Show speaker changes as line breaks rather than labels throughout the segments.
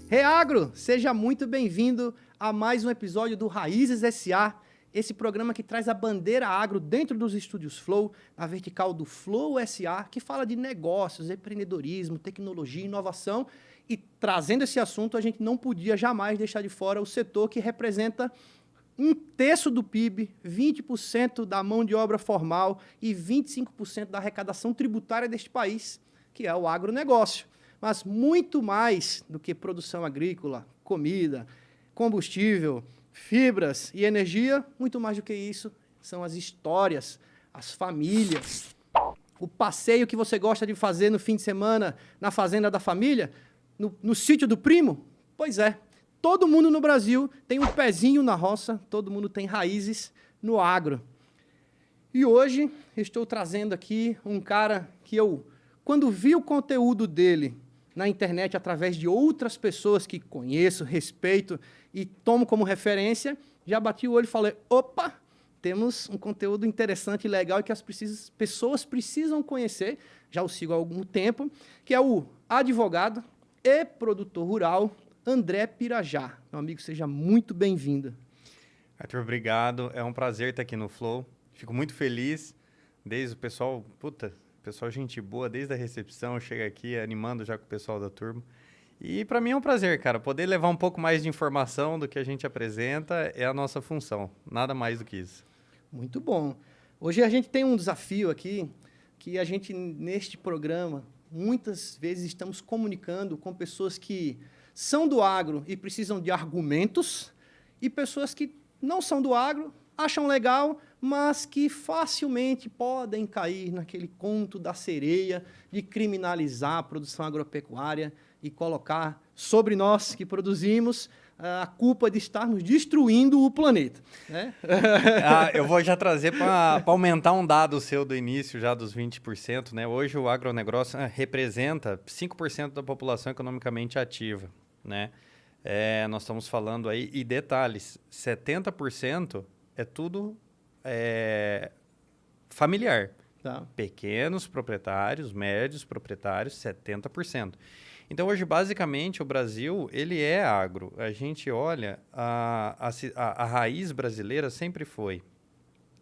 Reagro, seja muito bem-vindo a mais um episódio do Raízes SA, esse programa que traz a bandeira agro dentro dos estúdios Flow, na vertical do Flow SA, que fala de negócios, empreendedorismo, tecnologia, inovação. E trazendo esse assunto, a gente não podia jamais deixar de fora o setor que representa um terço do PIB, 20% da mão de obra formal e 25% da arrecadação tributária deste país, que é o agronegócio. Mas muito mais do que produção agrícola, comida, combustível, fibras e energia, muito mais do que isso são as histórias, as famílias, o passeio que você gosta de fazer no fim de semana na fazenda da família, no sítio do primo. Pois é, todo mundo no Brasil tem um pezinho na roça, todo mundo tem raízes no agro. E hoje estou trazendo aqui um cara que eu, quando vi o conteúdo dele na internet através de outras pessoas que conheço, respeito e tomo como referência, já bati o olho e falei, opa, temos um conteúdo interessante e legal e que as pessoas precisam conhecer, já o sigo há algum tempo, que é o advogado e produtor rural André Pirajá. Meu amigo, seja muito bem-vindo.
Arthur, obrigado. É um prazer estar aqui no Flow. Fico muito feliz. Desde o pessoal, pessoal gente boa, desde a recepção, chega aqui animando já com o pessoal da turma. E para mim é um prazer, cara, poder levar um pouco mais de informação do que a gente apresenta é a nossa função. Nada mais do que isso.
Muito bom. Hoje a gente tem um desafio aqui, que a gente, neste programa, muitas vezes estamos comunicando com pessoas que são do agro e precisam de argumentos, e pessoas que não são do agro, acham legal, mas que facilmente podem cair naquele conto da sereia de criminalizar a produção agropecuária e colocar sobre nós que produzimos a culpa de estarmos destruindo o planeta. Né?
Eu vou já trazer para aumentar um dado seu do início, já dos 20%. Né? Hoje o agronegócio representa 5% da população economicamente ativa. Né? Nós estamos falando aí, e detalhes, 70% é tudo familiar.
Tá.
Pequenos proprietários, médios proprietários, 70%. Então, hoje, basicamente, o Brasil, ele é agro. A gente olha, a raiz brasileira sempre foi.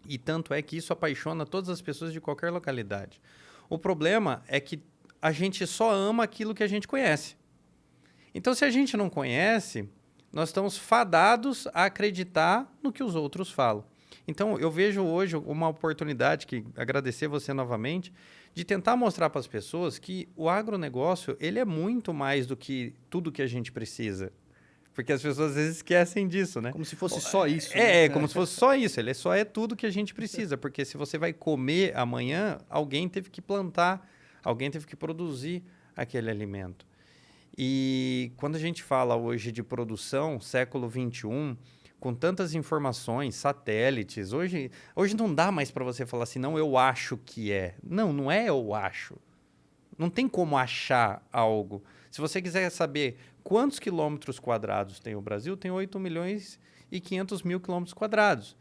E tanto é que isso apaixona todas as pessoas de qualquer localidade. O problema é que a gente só ama aquilo que a gente conhece. Então, se a gente não conhece, nós estamos fadados a acreditar no que os outros falam. Então, eu vejo hoje uma oportunidade, que agradecer você novamente, de tentar mostrar para as pessoas que o agronegócio ele é muito mais do que tudo que a gente precisa. Porque as pessoas às vezes esquecem disso, né?
Como se fosse só isso.
Como se fosse só isso. Ele só é tudo que a gente precisa. Porque se você vai comer amanhã, alguém teve que plantar, alguém teve que produzir aquele alimento. E quando a gente fala hoje de produção, século XXI, com tantas informações, satélites, hoje não dá mais para você falar assim, não, eu acho que é. Não é eu acho. Não tem como achar algo. Se você quiser saber quantos quilômetros quadrados tem o Brasil, tem 8.500.000 quilômetros quadrados.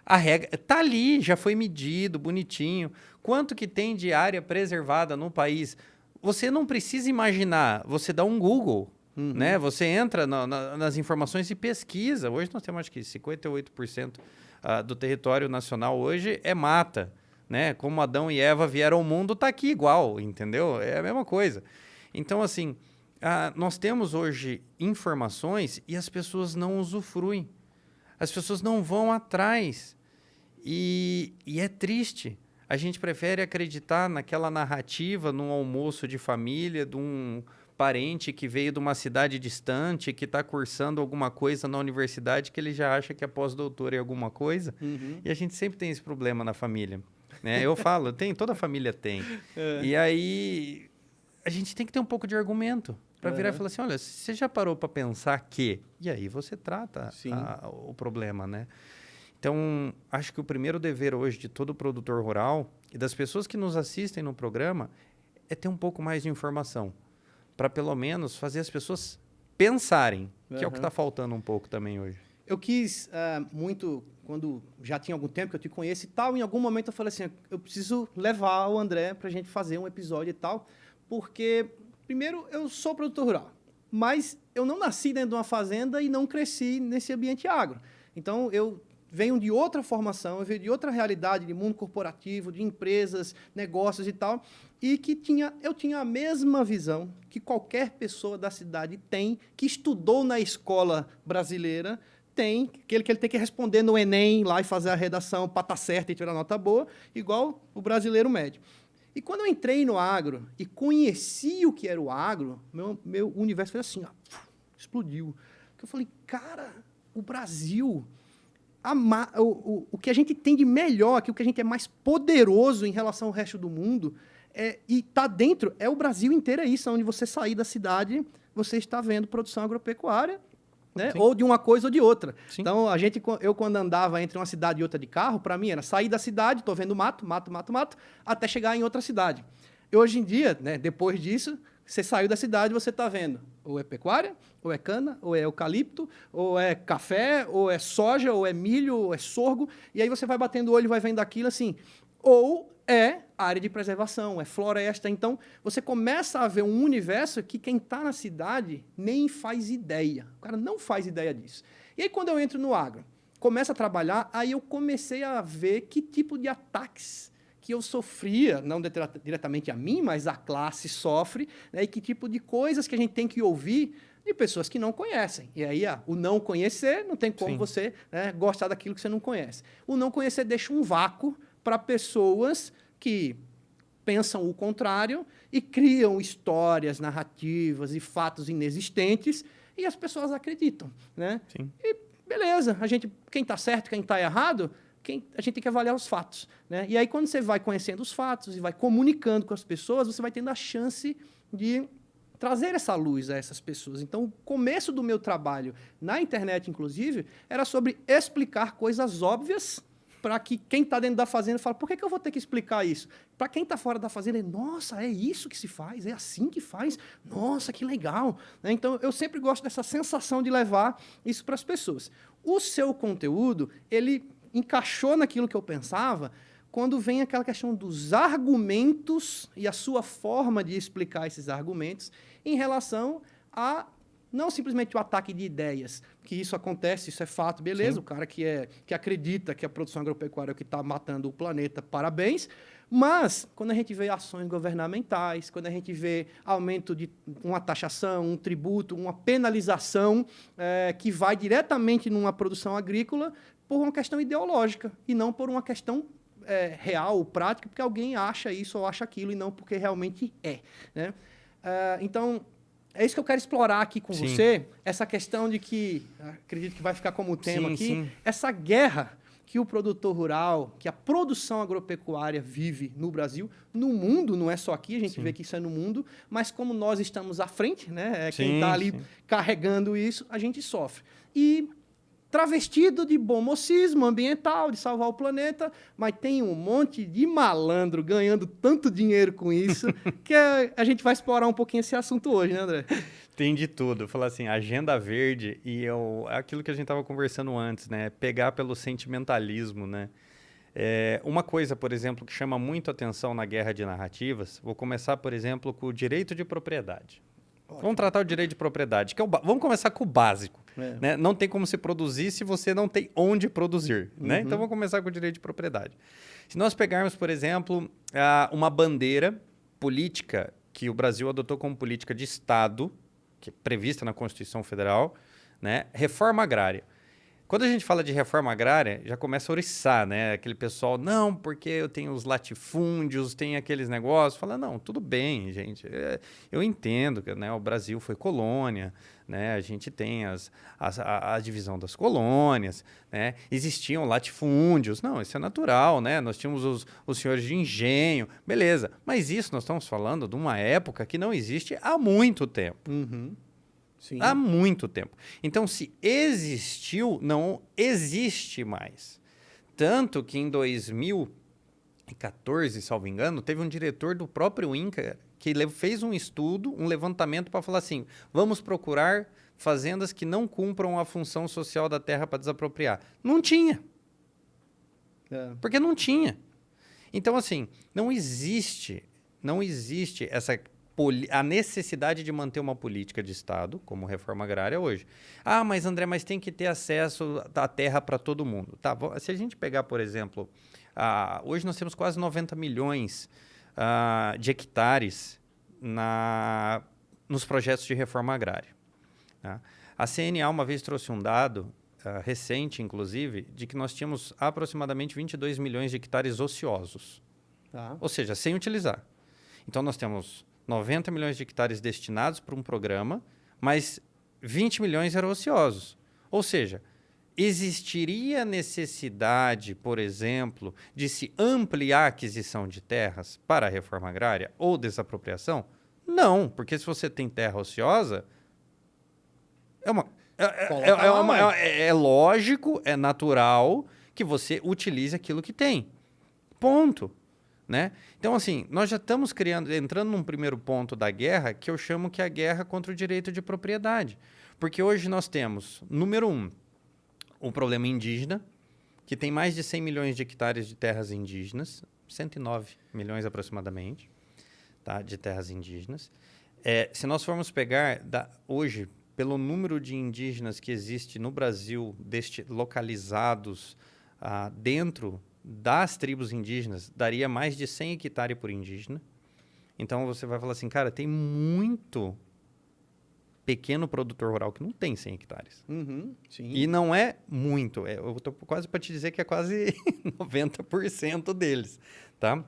A regra está ali, já foi medido, bonitinho. Quanto que tem de área preservada no país? Você não precisa imaginar, você dá um Google, né? Você entra nas informações e pesquisa. Hoje nós temos, acho que 58% do território nacional hoje é mata, né? Como Adão e Eva vieram ao mundo, está aqui igual, entendeu? É a mesma coisa. Então, assim, nós temos hoje informações e as pessoas não usufruem. As pessoas não vão atrás. E é triste. A gente prefere acreditar naquela narrativa, num almoço de família, de um parente que veio de uma cidade distante, que está cursando alguma coisa na universidade, que ele já acha que é pós-doutor em alguma coisa. E a gente sempre tem esse problema na família. Né? Eu falo, toda família tem. E aí, a gente tem que ter um pouco de argumento para virar e falar assim, olha, você já parou para pensar que... E aí você trata o problema, né? Então, acho que o primeiro dever hoje de todo produtor rural e das pessoas que nos assistem no programa é ter um pouco mais de informação, para pelo menos fazer as pessoas pensarem, que é o que está faltando um pouco também hoje.
Eu quis muito, quando já tinha algum tempo que eu te conheço e tal, em algum momento eu falei assim, eu preciso levar o André para a gente fazer um episódio e tal, porque, primeiro, eu sou produtor rural. mas eu não nasci dentro de uma fazenda e não cresci nesse ambiente agro. Então, eu venho de outra formação, eu venho de outra realidade, de mundo corporativo, de empresas, negócios e tal, e que eu tinha a mesma visão que qualquer pessoa da cidade tem, que estudou na escola brasileira, tem, que ele tem que responder no Enem lá e fazer a redação para estar certo e tirar nota boa, igual o brasileiro médio. E quando eu entrei no agro e conheci o que era o agro, meu universo fez assim, ó, explodiu. Porque eu falei, cara, o Brasil, o que a gente tem de melhor aqui, o que a gente é mais poderoso em relação ao resto do mundo, e tá dentro, é o Brasil inteiro, é isso, onde você sair da cidade, você está vendo produção agropecuária, né? Ou de uma coisa ou de outra. Sim. Então, eu quando andava entre uma cidade e outra de carro, para mim era sair da cidade, estou vendo mato, até chegar em outra cidade. E hoje em dia, né, depois disso, você saiu da cidade, você está vendo ou é pecuária, ou é cana, ou é eucalipto, ou é café, ou é soja, ou é milho, ou é sorgo, e aí você vai batendo o olho e vai vendo aquilo assim, ou é área de preservação, é floresta. Então, você começa a ver um universo que quem está na cidade nem faz ideia. O cara não faz ideia disso. E aí, quando eu entro no agro, começo a trabalhar, aí eu comecei a ver que tipo de ataques que eu sofria, não diretamente a mim, mas a classe sofre, né, e que tipo de coisas que a gente tem que ouvir de pessoas que não conhecem. E aí, o não conhecer, não tem como você, né, gostar daquilo que você não conhece. O não conhecer deixa um vácuo para pessoas que pensam o contrário e criam histórias, narrativas e fatos inexistentes e as pessoas acreditam, né?
Sim.
E beleza, quem está certo, quem está errado, a gente tem que avaliar os fatos, né? E aí quando você vai conhecendo os fatos e vai comunicando com as pessoas, você vai tendo a chance de trazer essa luz a essas pessoas. Então, o começo do meu trabalho na internet, inclusive, era sobre explicar coisas óbvias para que quem está dentro da fazenda fale, por que eu vou ter que explicar isso? Para quem está fora da fazenda, nossa, é isso que se faz? É assim que faz? Nossa, que legal! Então, eu sempre gosto dessa sensação de levar isso para as pessoas. O seu conteúdo, ele encaixou naquilo que eu pensava quando vem aquela questão dos argumentos e a sua forma de explicar esses argumentos em relação a não simplesmente o ataque de ideias, que isso acontece, isso é fato, beleza, sim. O cara que acredita que a produção agropecuária é o que está matando o planeta, parabéns, mas quando a gente vê ações governamentais, quando a gente vê aumento de uma taxação, um tributo, uma penalização que vai diretamente numa produção agrícola por uma questão ideológica e não por uma questão real, prática, porque alguém acha isso ou acha aquilo e não porque realmente é, né? Então, é isso que eu quero explorar aqui com você, essa questão de que, acredito que vai ficar como tema aqui, essa guerra que o produtor rural, que a produção agropecuária vive no Brasil, no mundo, não é só aqui, a gente vê que isso é no mundo, mas como nós estamos à frente, né, quem está ali carregando isso, a gente sofre. E travestido de bom mocismo ambiental, de salvar o planeta, mas tem um monte de malandro ganhando tanto dinheiro com isso que a gente vai explorar um pouquinho esse assunto hoje, né, André?
Tem de tudo. Falar assim, agenda verde e aquilo que a gente estava conversando antes, né? Pegar pelo sentimentalismo, né? Uma coisa, por exemplo, que chama muito atenção na guerra de narrativas, vou começar, por exemplo, com o direito de propriedade. Vamos tratar o direito de propriedade, que vamos começar com o básico. Né? Não tem como se produzir se você não tem onde produzir. Né? Então, vamos começar com o direito de propriedade. Se nós pegarmos, por exemplo, uma bandeira política que o Brasil adotou como política de Estado, que é prevista na Constituição Federal, né? Reforma agrária. Quando a gente fala de reforma agrária, já começa a oriçar, né? Aquele pessoal, não, porque eu tenho os latifúndios, tem aqueles negócios. Fala, não, tudo bem, gente. Eu entendo que, né, o Brasil foi colônia, né? A gente tem a divisão das colônias, né? Existiam latifúndios. Não, isso é natural, né? Nós tínhamos os senhores de engenho, beleza. Mas isso nós estamos falando de uma época que não existe há muito tempo.
Sim.
Há muito tempo. Então, se existiu, não existe mais. Tanto que em 2014, salvo engano, teve um diretor do próprio INCRA que fez um estudo, um levantamento para falar assim, vamos procurar fazendas que não cumpram a função social da terra para desapropriar. Não tinha. Porque não tinha. Então, assim, não existe essa a necessidade de manter uma política de Estado, como reforma agrária hoje. Ah, mas André, mas tem que ter acesso à terra para todo mundo. Tá, se a gente pegar, por exemplo, hoje nós temos quase 90 milhões de hectares nos projetos de reforma agrária. Tá? A CNA uma vez trouxe um dado, recente inclusive, de que nós tínhamos aproximadamente 22 milhões de hectares ociosos.
Tá.
Ou seja, sem utilizar. Então, nós temos 90 milhões de hectares destinados para um programa, mas 20 milhões eram ociosos. Ou seja, existiria necessidade, por exemplo, de se ampliar a aquisição de terras para a reforma agrária ou desapropriação? Não, porque se você tem terra ociosa, é lógico, é natural que você utilize aquilo que tem. Ponto. Né? Então, assim, nós já estamos entrando num primeiro ponto da guerra, que eu chamo que é a guerra contra o direito de propriedade. Porque hoje nós temos, número 1, o problema indígena, que tem mais de 100 milhões de hectares de terras indígenas, 109 milhões aproximadamente, tá, de terras indígenas. Se nós formos pegar hoje, pelo número de indígenas que existe no Brasil, localizados dentro das tribos indígenas, daria mais de 100 hectares por indígena. Então, você vai falar assim, cara, tem muito pequeno produtor rural que não tem 100 hectares.
Uhum, sim.
E não é muito. Eu estou quase para te dizer que é quase 90% deles. Tá?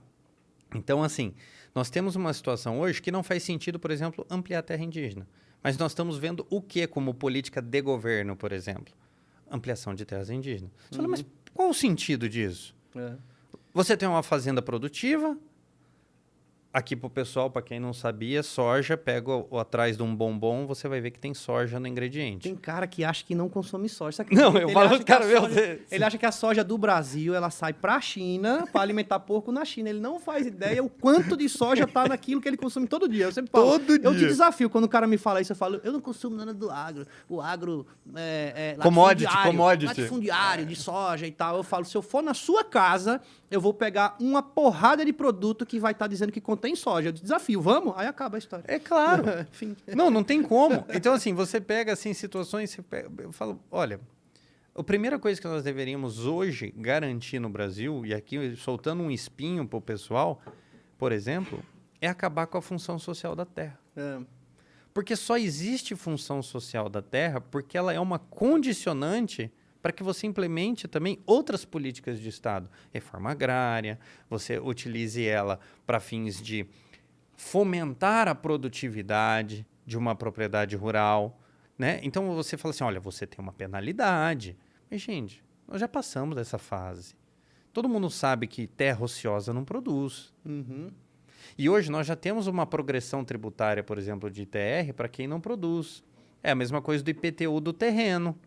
Então, assim, nós temos uma situação hoje que não faz sentido, por exemplo, ampliar a terra indígena. Mas nós estamos vendo o que como política de governo, por exemplo? Ampliação de terras indígenas. Você fala, mas qual o sentido disso? Você tem uma fazenda produtiva. Aqui para o pessoal, para quem não sabia, soja, pega atrás de um bombom, você vai ver que tem soja no ingrediente.
Tem cara que acha que não consome soja. Sabe?
Não, eu falo, cara,
ele acha que a soja do Brasil, ela sai para a China para alimentar porco na China. Ele não faz ideia o quanto de soja tá naquilo que ele consome todo dia. Eu sempre falo, eu te desafio, quando o cara me fala isso, eu falo, eu não consumo nada do agro. O agro é latifundiário de soja e tal. Eu falo, se eu for na sua casa, eu vou pegar uma porrada de produto que vai estar dizendo que contém soja. Eu te desafio, vamos? Aí acaba a história.
É claro. Não tem como. Então, assim, você pega assim, situações... eu falo, olha, a primeira coisa que nós deveríamos hoje garantir no Brasil, e aqui soltando um espinho para o pessoal, por exemplo, é acabar com a função social da terra. Porque só existe função social da terra porque ela é uma condicionante para que você implemente também outras políticas de Estado. Reforma agrária, você utilize ela para fins de fomentar a produtividade de uma propriedade rural. Né? Então, você fala assim, olha, você tem uma penalidade. Mas, gente, nós já passamos dessa fase. Todo mundo sabe que terra ociosa não produz. E hoje nós já temos uma progressão tributária, por exemplo, de ITR para quem não produz. É a mesma coisa do IPTU do terreno.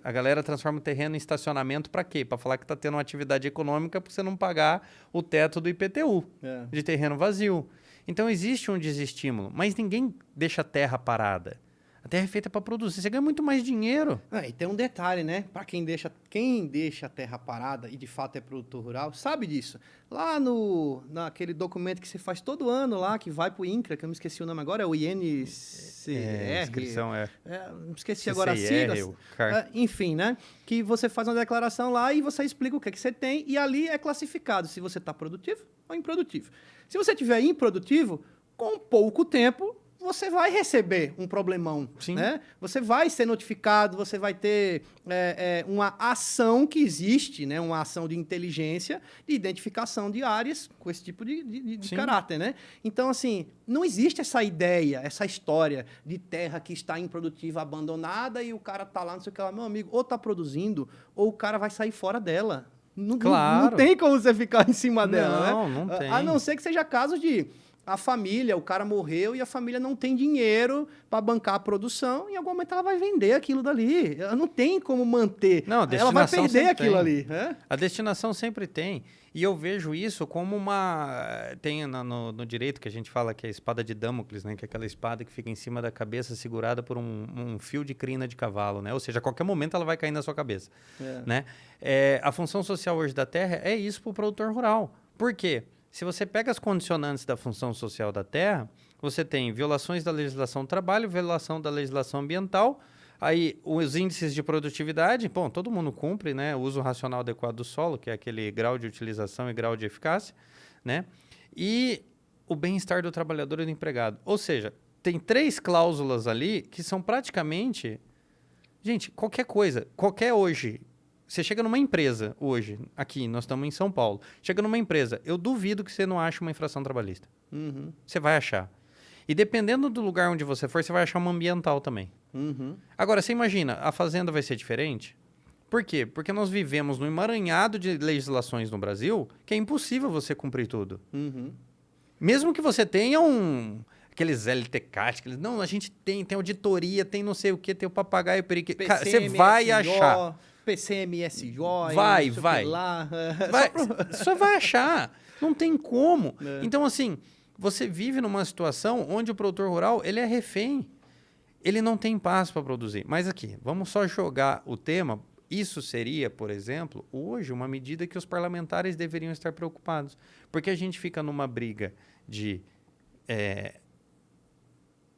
A galera transforma o terreno em estacionamento para quê? Para falar que está tendo uma atividade econômica para você não pagar o teto do IPTU, de terreno vazio. Então, existe um desestímulo, mas ninguém deixa a terra parada. A terra é feita para produzir. Você ganha muito mais dinheiro.
E tem um detalhe, né? Para quem deixa a terra parada e de fato é produtor rural, sabe disso. Lá naquele documento que você faz todo ano lá, que vai para o INCRA, que eu me esqueci o nome agora, é o INCR.
Inscrição
esqueci agora a sigla. Enfim, né? Que você faz uma declaração lá e você explica o que você tem e ali é classificado se você está produtivo ou improdutivo. Se você estiver improdutivo, com pouco tempo, você vai receber um problemão, né? Você vai ser notificado, você vai ter uma ação que existe, né? Uma ação de inteligência, de identificação de áreas com esse tipo de caráter, né? Então, assim, não existe essa ideia, essa história de terra que está improdutiva, abandonada e o cara tá lá, não sei o que lá. Meu amigo, ou tá produzindo, ou o cara vai sair fora dela. Não tem como você ficar em cima dela, né?
Não tem.
A não ser que seja casos de... a família, o cara morreu e a família não tem dinheiro para bancar a produção e em algum momento ela vai vender aquilo dali. Ela não tem como manter. Ela vai perder aquilo ali.
A destinação sempre tem. E eu vejo isso como uma... Tem no direito que a gente fala que é a espada de Damocles, né? Que é aquela espada que fica em cima da cabeça segurada por um fio de crina de cavalo, né? Ou seja, a qualquer momento ela vai cair na sua cabeça. Né? A função social hoje da terra é isso para o produtor rural. Por quê? Se você pega as condicionantes da função social da terra, você tem violações da legislação do trabalho, violação da legislação ambiental, aí os índices de produtividade, bom, todo mundo cumpre, né? O uso racional adequado do solo, que é aquele grau de utilização e grau de eficácia, né? E o bem-estar do trabalhador e do empregado. Ou seja, tem 3 cláusulas ali que são praticamente... Gente, qualquer coisa, qualquer hoje... Você chega numa empresa hoje, aqui, nós estamos em São Paulo, chega numa empresa, eu duvido que você não ache uma infração trabalhista.
Uhum.
Você vai achar. E dependendo do lugar onde você for, você vai achar uma ambiental também.
Uhum.
Agora, você imagina, a fazenda vai ser diferente? Por quê? Porque nós vivemos num emaranhado de legislações no Brasil que é impossível você cumprir tudo.
Uhum.
Mesmo que você tenha aqueles LTCAT, não, a gente tem auditoria, tem não sei o que, tem o papagaio periquito. Cara, você vai achar.
PCMSJ,
Vai.
Lá.
Só vai achar. Não tem como.
É.
Então, assim, você vive numa situação onde o produtor rural, ele é refém. Ele não tem paz para produzir. Mas aqui, vamos só jogar o tema. Isso seria, por exemplo, hoje, uma medida que os parlamentares deveriam estar preocupados. Porque a gente fica numa briga de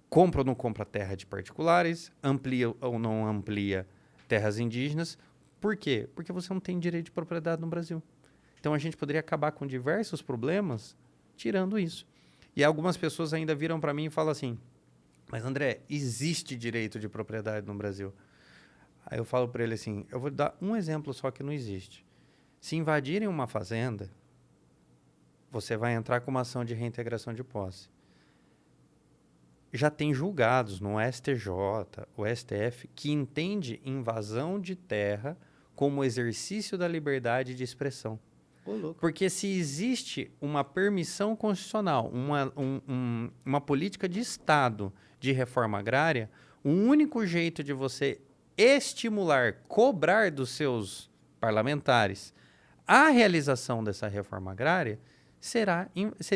compra ou não compra terra de particulares, amplia ou não amplia terras indígenas. Por quê? Porque você não tem direito de propriedade no Brasil. Então, a gente poderia acabar com diversos problemas tirando isso. E algumas pessoas ainda viram para mim e falam assim, mas André, existe direito de propriedade no Brasil? Aí eu falo para ele assim, eu vou dar um exemplo só que não existe. Se invadirem uma fazenda, você vai entrar com uma ação de reintegração de posse. Já tem julgados no STJ, o STF, que entende invasão de terra como exercício da liberdade de expressão. Porque se existe uma permissão constitucional, uma política de Estado de reforma agrária, o único jeito de você estimular, cobrar dos seus parlamentares a realização dessa reforma agrária seria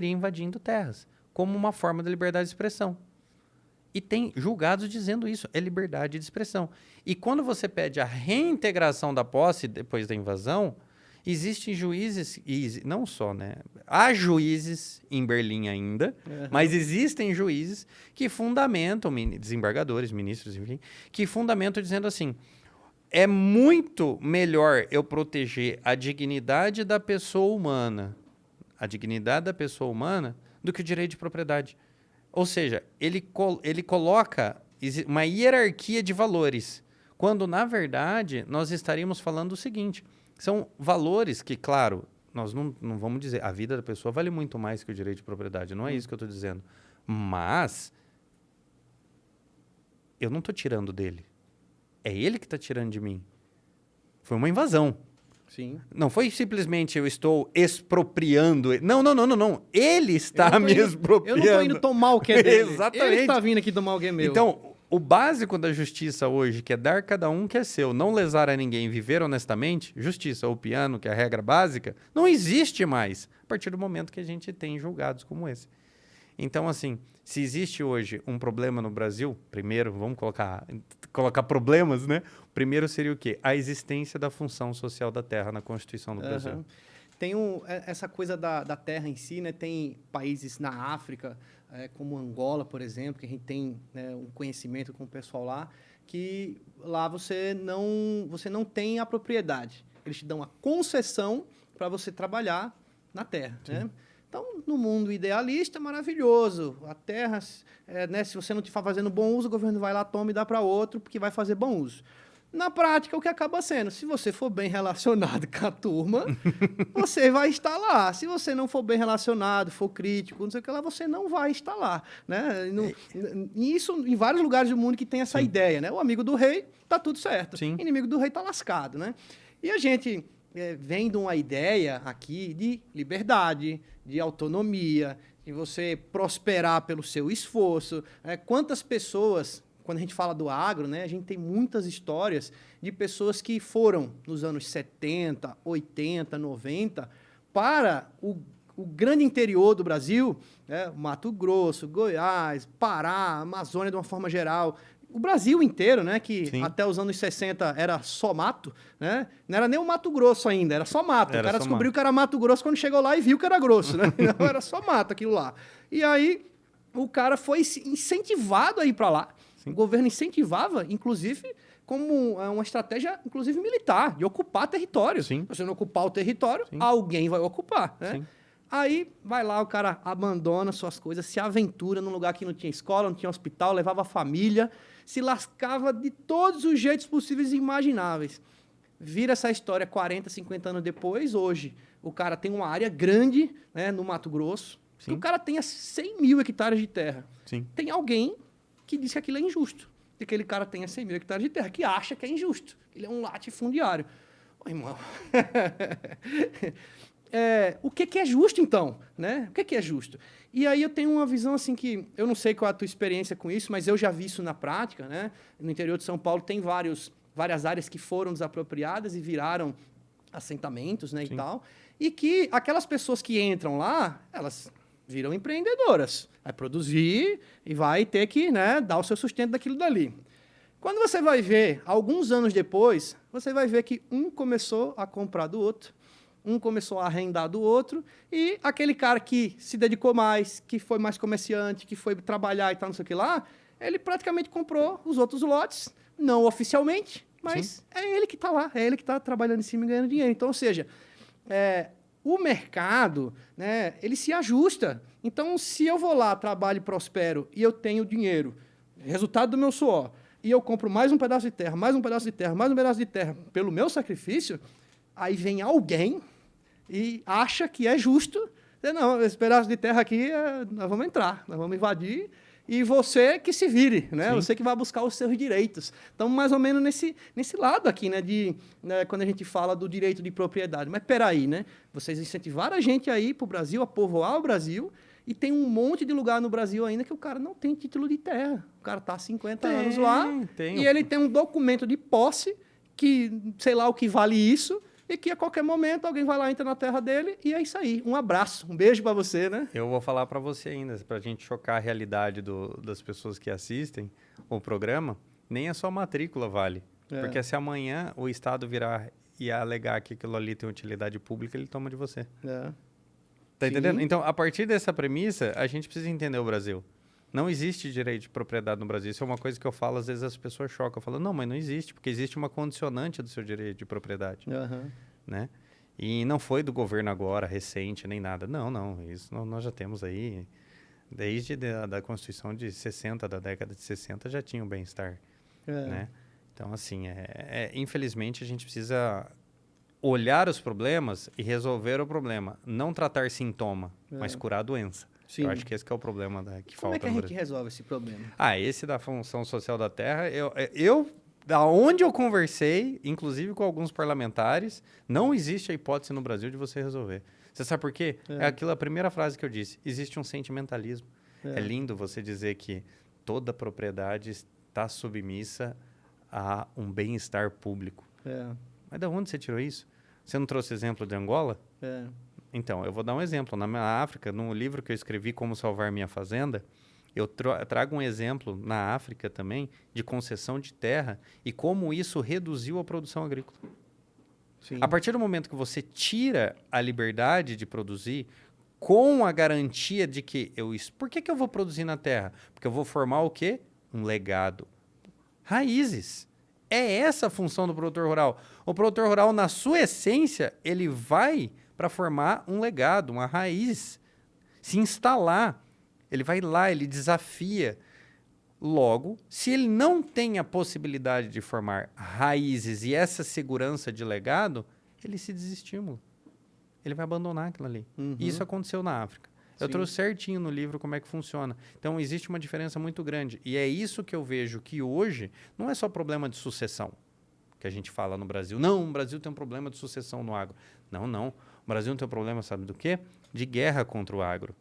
invadindo terras, como uma forma de liberdade de expressão. E tem julgados dizendo isso, é liberdade de expressão. E quando você pede a reintegração da posse depois da invasão, existem juízes, e não só, né? Há juízes em Berlim ainda, mas existem juízes que fundamentam, desembargadores, ministros, enfim, que fundamentam dizendo assim, é muito melhor eu proteger a dignidade da pessoa humana, do que o direito de propriedade. Ou seja, ele coloca uma hierarquia de valores, quando, na verdade, nós estaríamos falando o seguinte, são valores que, claro, nós não vamos dizer, a vida da pessoa vale muito mais que o direito de propriedade, não é isso que eu estou dizendo, mas eu não estou tirando dele, é ele que está tirando de mim. Foi uma invasão.
Sim.
Não foi simplesmente eu estou expropriando. Não. Ele está me expropriando.
Eu não estou indo tomar o que é dele.
Exatamente.
Ele está vindo aqui tomar o que é meu.
Então, o básico da justiça hoje, que é dar cada um que é seu, não lesar a ninguém, viver honestamente, justiça ou piano, que é a regra básica, não existe mais a partir do momento que a gente tem julgados como esse. Então, assim, se existe hoje um problema no Brasil, primeiro, vamos colocar problemas, né? Primeiro seria o quê? A existência da função social da terra na Constituição do Brasil.
Tem essa coisa da terra em si, né? Tem países na África, como Angola, por exemplo, que a gente tem, né, um conhecimento com o pessoal lá, que lá você não tem a propriedade. Eles te dão a concessão para você trabalhar na terra, né? Então, no mundo idealista, é maravilhoso. A terra, né, se você não estiver fazendo bom uso, o governo vai lá, toma e dá para outro, porque vai fazer bom uso. Na prática, o que acaba sendo? Se você for bem relacionado com a turma, você vai estar lá. Se você não for bem relacionado, for crítico, não sei o que lá, você não vai estar lá. Né? E isso em vários lugares do mundo que tem essa ideia. Né? O amigo do rei, tá tudo certo.
Sim.
O inimigo do rei tá lascado. Né? E a gente vem de uma ideia aqui de liberdade, de autonomia, de você prosperar pelo seu esforço. Quantas pessoas... Quando a gente fala do agro, né, a gente tem muitas histórias de pessoas que foram nos anos 70, 80, 90 para o grande interior do Brasil, né, Mato Grosso, Goiás, Pará, Amazônia de uma forma geral, o Brasil inteiro, né, que
Sim.
até os anos 60 era só mato, né, não era nem o Mato Grosso ainda, era só mato. O cara descobriu que era Mato Grosso quando chegou lá e viu que era grosso, né? Não, era só mato aquilo lá. E aí o cara foi incentivado a ir para lá.
Sim.
O governo incentivava, inclusive, como uma estratégia, inclusive militar, de ocupar território.
Sim.
Se você não ocupar o território,
Sim.
alguém vai ocupar, né?
Sim.
Aí vai lá, o cara abandona suas coisas, se aventura num lugar que não tinha escola, não tinha hospital, levava a família, se lascava de todos os jeitos possíveis e imagináveis. Vira essa história 40, 50 anos depois, hoje o cara tem uma área grande, né, no Mato Grosso, que o cara tenha 100 mil hectares de terra.
Sim.
Tem alguém que diz que aquilo é injusto, que aquele cara tenha 100 mil hectares de terra, que acha que é injusto. Ele é um latifundiário. Ô, irmão... o que é justo, então? Né? O que é justo? E aí eu tenho uma visão assim que... Eu não sei qual é a tua experiência com isso, mas eu já vi isso na prática. Né? No interior de São Paulo tem várias áreas que foram desapropriadas e viraram assentamentos, né, e tal. E que aquelas pessoas que entram lá, elas viram empreendedoras. Vai produzir e vai ter que, né, dar o seu sustento daquilo dali. Quando você vai ver, alguns anos depois, você vai ver que um começou a comprar do outro, um começou a arrendar do outro, e aquele cara que se dedicou mais, que foi mais comerciante, que foi trabalhar e tal, não sei o que lá, ele praticamente comprou os outros lotes, não oficialmente, mas sim, é ele que está lá, é ele que está trabalhando em cima e ganhando dinheiro. Então, ou seja, o mercado, né, ele se ajusta. Então, se eu vou lá, trabalho e prospero, e eu tenho dinheiro, resultado do meu suor, e eu compro mais um pedaço de terra, mais um pedaço de terra, mais um pedaço de terra, pelo meu sacrifício, aí vem alguém e acha que é justo. Não, esse pedaço de terra aqui, nós vamos entrar, nós vamos invadir, e você que se vire, né? Você que vai buscar os seus direitos. Então, mais ou menos nesse lado aqui, né? Quando a gente fala do direito de propriedade. Mas peraí, né? Vocês incentivaram a gente a ir para o Brasil, a povoar o Brasil, e tem um monte de lugar no Brasil ainda que o cara não tem título de terra. O cara está há 50 anos lá, e ele tem um documento de posse que, sei lá o que vale isso, e que a qualquer momento alguém vai lá, entra na terra dele, e é isso aí. Um abraço, um beijo para você, né?
Eu vou falar para você ainda, para a gente chocar a realidade das pessoas que assistem o programa, nem a sua matrícula vale. Porque se amanhã o Estado virar e alegar que aquilo ali tem utilidade pública, ele toma de você. Tá entendendo? Então, a partir dessa premissa, a gente precisa entender o Brasil. Não existe direito de propriedade no Brasil. Isso é uma coisa que eu falo, às vezes as pessoas chocam. Eu falo, não, mas não existe, porque existe uma condicionante do seu direito de propriedade. Né? E não foi do governo agora, recente, nem nada. Não. Isso nós já temos aí, desde da Constituição de 60, da década de 60, já tinha o bem-estar. Né? Então, assim, infelizmente, a gente precisa olhar os problemas e resolver o problema. Não tratar sintoma, mas curar a doença. Sim. Eu acho que esse que é o problema que
Como
falta.
É que a gente resolve esse problema?
Esse da função social da terra, da onde eu conversei, inclusive com alguns parlamentares, não existe a hipótese no Brasil de você resolver. Você sabe por quê? A primeira frase que eu disse. Existe um sentimentalismo. É lindo você dizer que toda propriedade está submissa a um bem-estar público. Mas de onde você tirou isso? Você não trouxe exemplo de Angola? Então, eu vou dar um exemplo. Na África, no livro que eu escrevi, Como Salvar Minha Fazenda, eu trago um exemplo na África também de concessão de terra e como isso reduziu a produção agrícola. Sim. A partir do momento que você tira a liberdade de produzir com a garantia de que por que eu vou produzir na terra? Porque eu vou formar o quê? Um legado. Raízes. É essa a função do produtor rural. O produtor rural, na sua essência, ele vai para formar um legado, uma raiz, se instalar. Ele vai lá, ele desafia. Logo, se ele não tem a possibilidade de formar raízes e essa segurança de legado, ele se desestimula. Ele vai abandonar aquilo ali. E isso aconteceu na África. Eu trouxe certinho no livro como é que funciona. Então, existe uma diferença muito grande. E é isso que eu vejo que hoje não é só problema de sucessão, que a gente fala no Brasil. Não, o Brasil tem um problema de sucessão no agro. Não. O Brasil tem um problema, sabe do quê? De guerra contra o agro.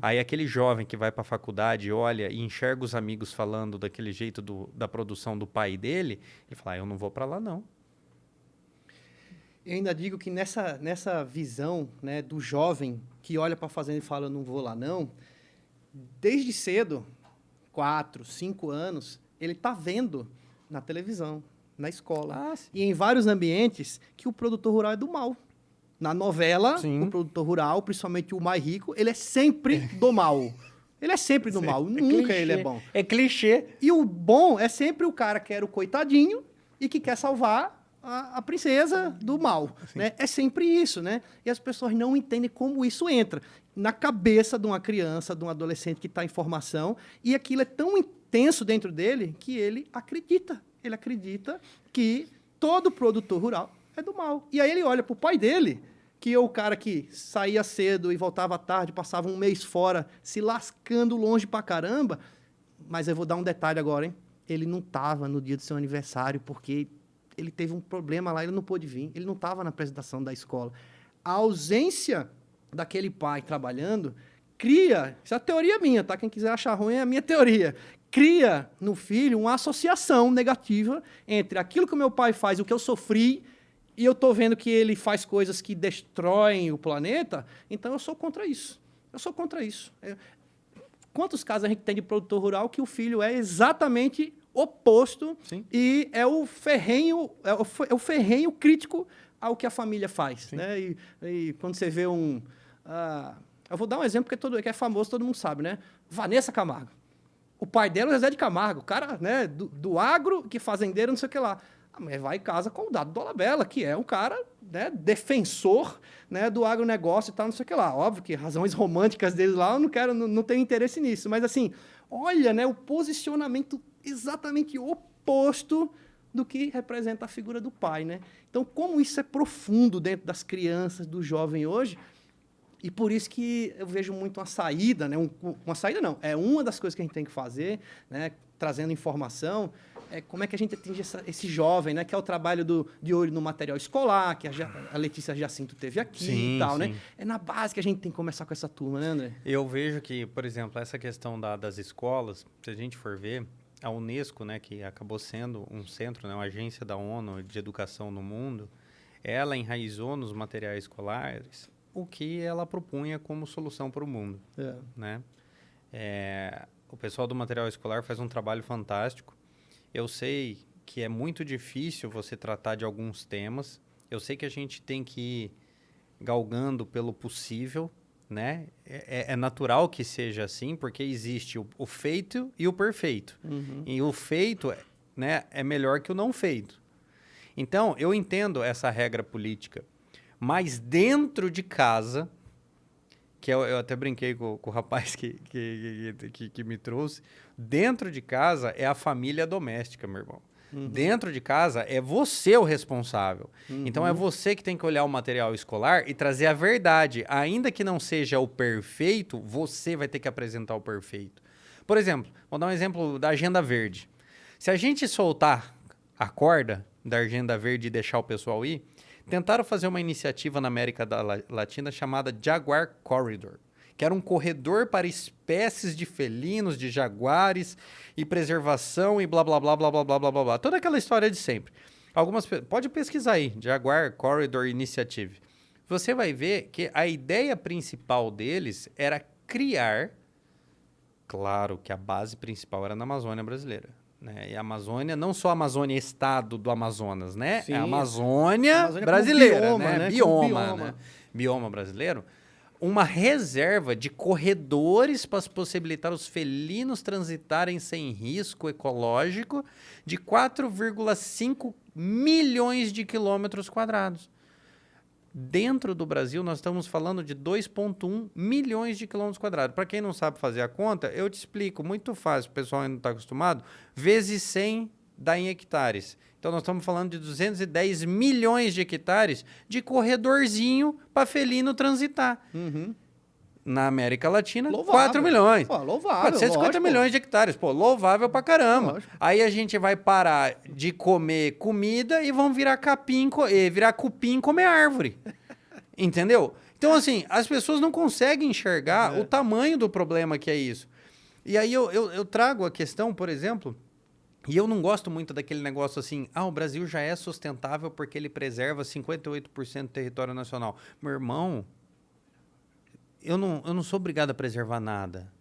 Aí aquele jovem que vai para a faculdade, olha e enxerga os amigos falando daquele jeito da produção do pai dele, ele fala, eu não vou para lá, não.
Eu ainda digo que nessa visão, né, do jovem que olha para a fazenda e fala, eu não vou lá, não, desde cedo, 4, 5 anos, ele está vendo na televisão, na escola, e em vários ambientes, que o produtor rural é do mal. Na novela, o produtor rural, principalmente o mais rico, ele é sempre do mal. Ele é sempre do mal, nunca
clichê.
ele é bom.
É clichê.
E o bom é sempre o cara que era o coitadinho e que quer salvar a princesa do mal, né? É sempre isso, né? E as pessoas não entendem como isso entra na cabeça de uma criança, de um adolescente que está em formação, e aquilo é tão intenso dentro dele que ele acredita. Ele acredita que todo produtor rural é do mal. E aí ele olha para o pai dele, que é o cara que saía cedo e voltava à tarde, passava um mês fora, se lascando longe pra caramba. Mas eu vou dar um detalhe agora, hein? Ele não estava no dia do seu aniversário porque ele teve um problema lá, ele não pôde vir. Ele não estava na apresentação da escola. A ausência daquele pai trabalhando cria, isso é a teoria minha, tá? Quem quiser achar ruim é a minha teoria. Cria no filho uma associação negativa entre aquilo que o meu pai faz, o que eu sofri, e eu estou vendo que ele faz coisas que destroem o planeta, então eu sou contra isso. Eu sou contra isso. Quantos casos a gente tem de produtor rural que o filho é exatamente oposto
Sim.
e é o ferrenho crítico ao que a família faz, né? E quando você vê eu vou dar um exemplo que é famoso, todo mundo sabe, né? Vanessa Camargo. O pai dela é o Zezé de Camargo, o cara, né, do agro, que fazendeiro, não sei o que lá. A mulher vai em casa com o Dado Dolabella, que é um cara, né, defensor, né, do agronegócio e tal, não sei o que lá. Óbvio que razões românticas deles lá, eu não tenho interesse nisso. Mas, assim, olha, né, o posicionamento exatamente oposto do que representa a figura do pai, né? Então, como isso é profundo dentro das crianças, do jovem hoje, e por isso que eu vejo muito uma saída, né? Uma saída não, é uma das coisas que a gente tem que fazer, né, trazendo informação, como é que a gente atinge esse jovem, né? Que é o trabalho de olho no material escolar, que a Letícia Jacinto teve aqui
Sim,
e tal,
sim.
né? É na base que a gente tem que começar com essa turma, né, André?
Eu vejo que, por exemplo, essa questão das escolas, se a gente for ver, a Unesco, né, que acabou sendo um centro, né, uma agência da ONU de educação no mundo, ela enraizou nos materiais escolares o que ela propunha como solução para o mundo, né? O pessoal do material escolar faz um trabalho fantástico. Eu sei que é muito difícil você tratar de alguns temas. Eu sei que a gente tem que ir galgando pelo possível, né? É natural que seja assim, porque existe o feito e o perfeito.
Uhum.
E o feito, né, é melhor que o não feito. Então, eu entendo essa regra política. Mas dentro de casa, que eu até brinquei com o rapaz que me trouxe, dentro de casa é a família doméstica, meu irmão. Uhum. Dentro de casa é você o responsável. Uhum. Então é você que tem que olhar o material escolar e trazer a verdade. Ainda que não seja o perfeito, você vai ter que apresentar o perfeito. Por exemplo, vou dar um exemplo da Agenda Verde. Se a gente soltar a corda da Agenda Verde e deixar o pessoal ir, tentaram fazer uma iniciativa na América Latina chamada Jaguar Corridor, que era um corredor para espécies de felinos, de jaguares e preservação e blá, blá, blá, blá, blá, blá, blá, blá, blá. Toda aquela história de sempre. Pode pesquisar aí, Jaguar Corridor Initiative. Você vai ver que a ideia principal deles era criar, claro que a base principal era na Amazônia brasileira. Né? E a Amazônia, não só a Amazônia estado do Amazonas, né?
Sim,
é a Amazônia brasileira,
bioma,
né?
Né?
Bioma, né? Bioma brasileiro. Uma reserva de corredores para possibilitar os felinos transitarem sem risco ecológico de 4,5 milhões de quilômetros quadrados. Dentro do Brasil, nós estamos falando de 2,1 milhões de quilômetros quadrados. Para quem não sabe fazer a conta, eu te explico, muito fácil, o pessoal ainda não está acostumado, vezes 100 dá em hectares. Então, nós estamos falando de 210 milhões de hectares de corredorzinho para felino transitar.
Uhum.
Na América Latina,
louvável.
4 milhões.
Pô, louvável,
450
lógico,
milhões de hectares. Pô, louvável pra caramba.
Lógico.
Aí a gente vai parar de comer comida e vão virar virar cupim e comer árvore. Entendeu? Então, assim, as pessoas não conseguem enxergar o tamanho do problema que é isso. E aí eu trago a questão, por exemplo, e eu não gosto muito daquele negócio assim, o Brasil já é sustentável porque ele preserva 58% do território nacional. Meu irmão, eu não sou obrigado a preservar nada.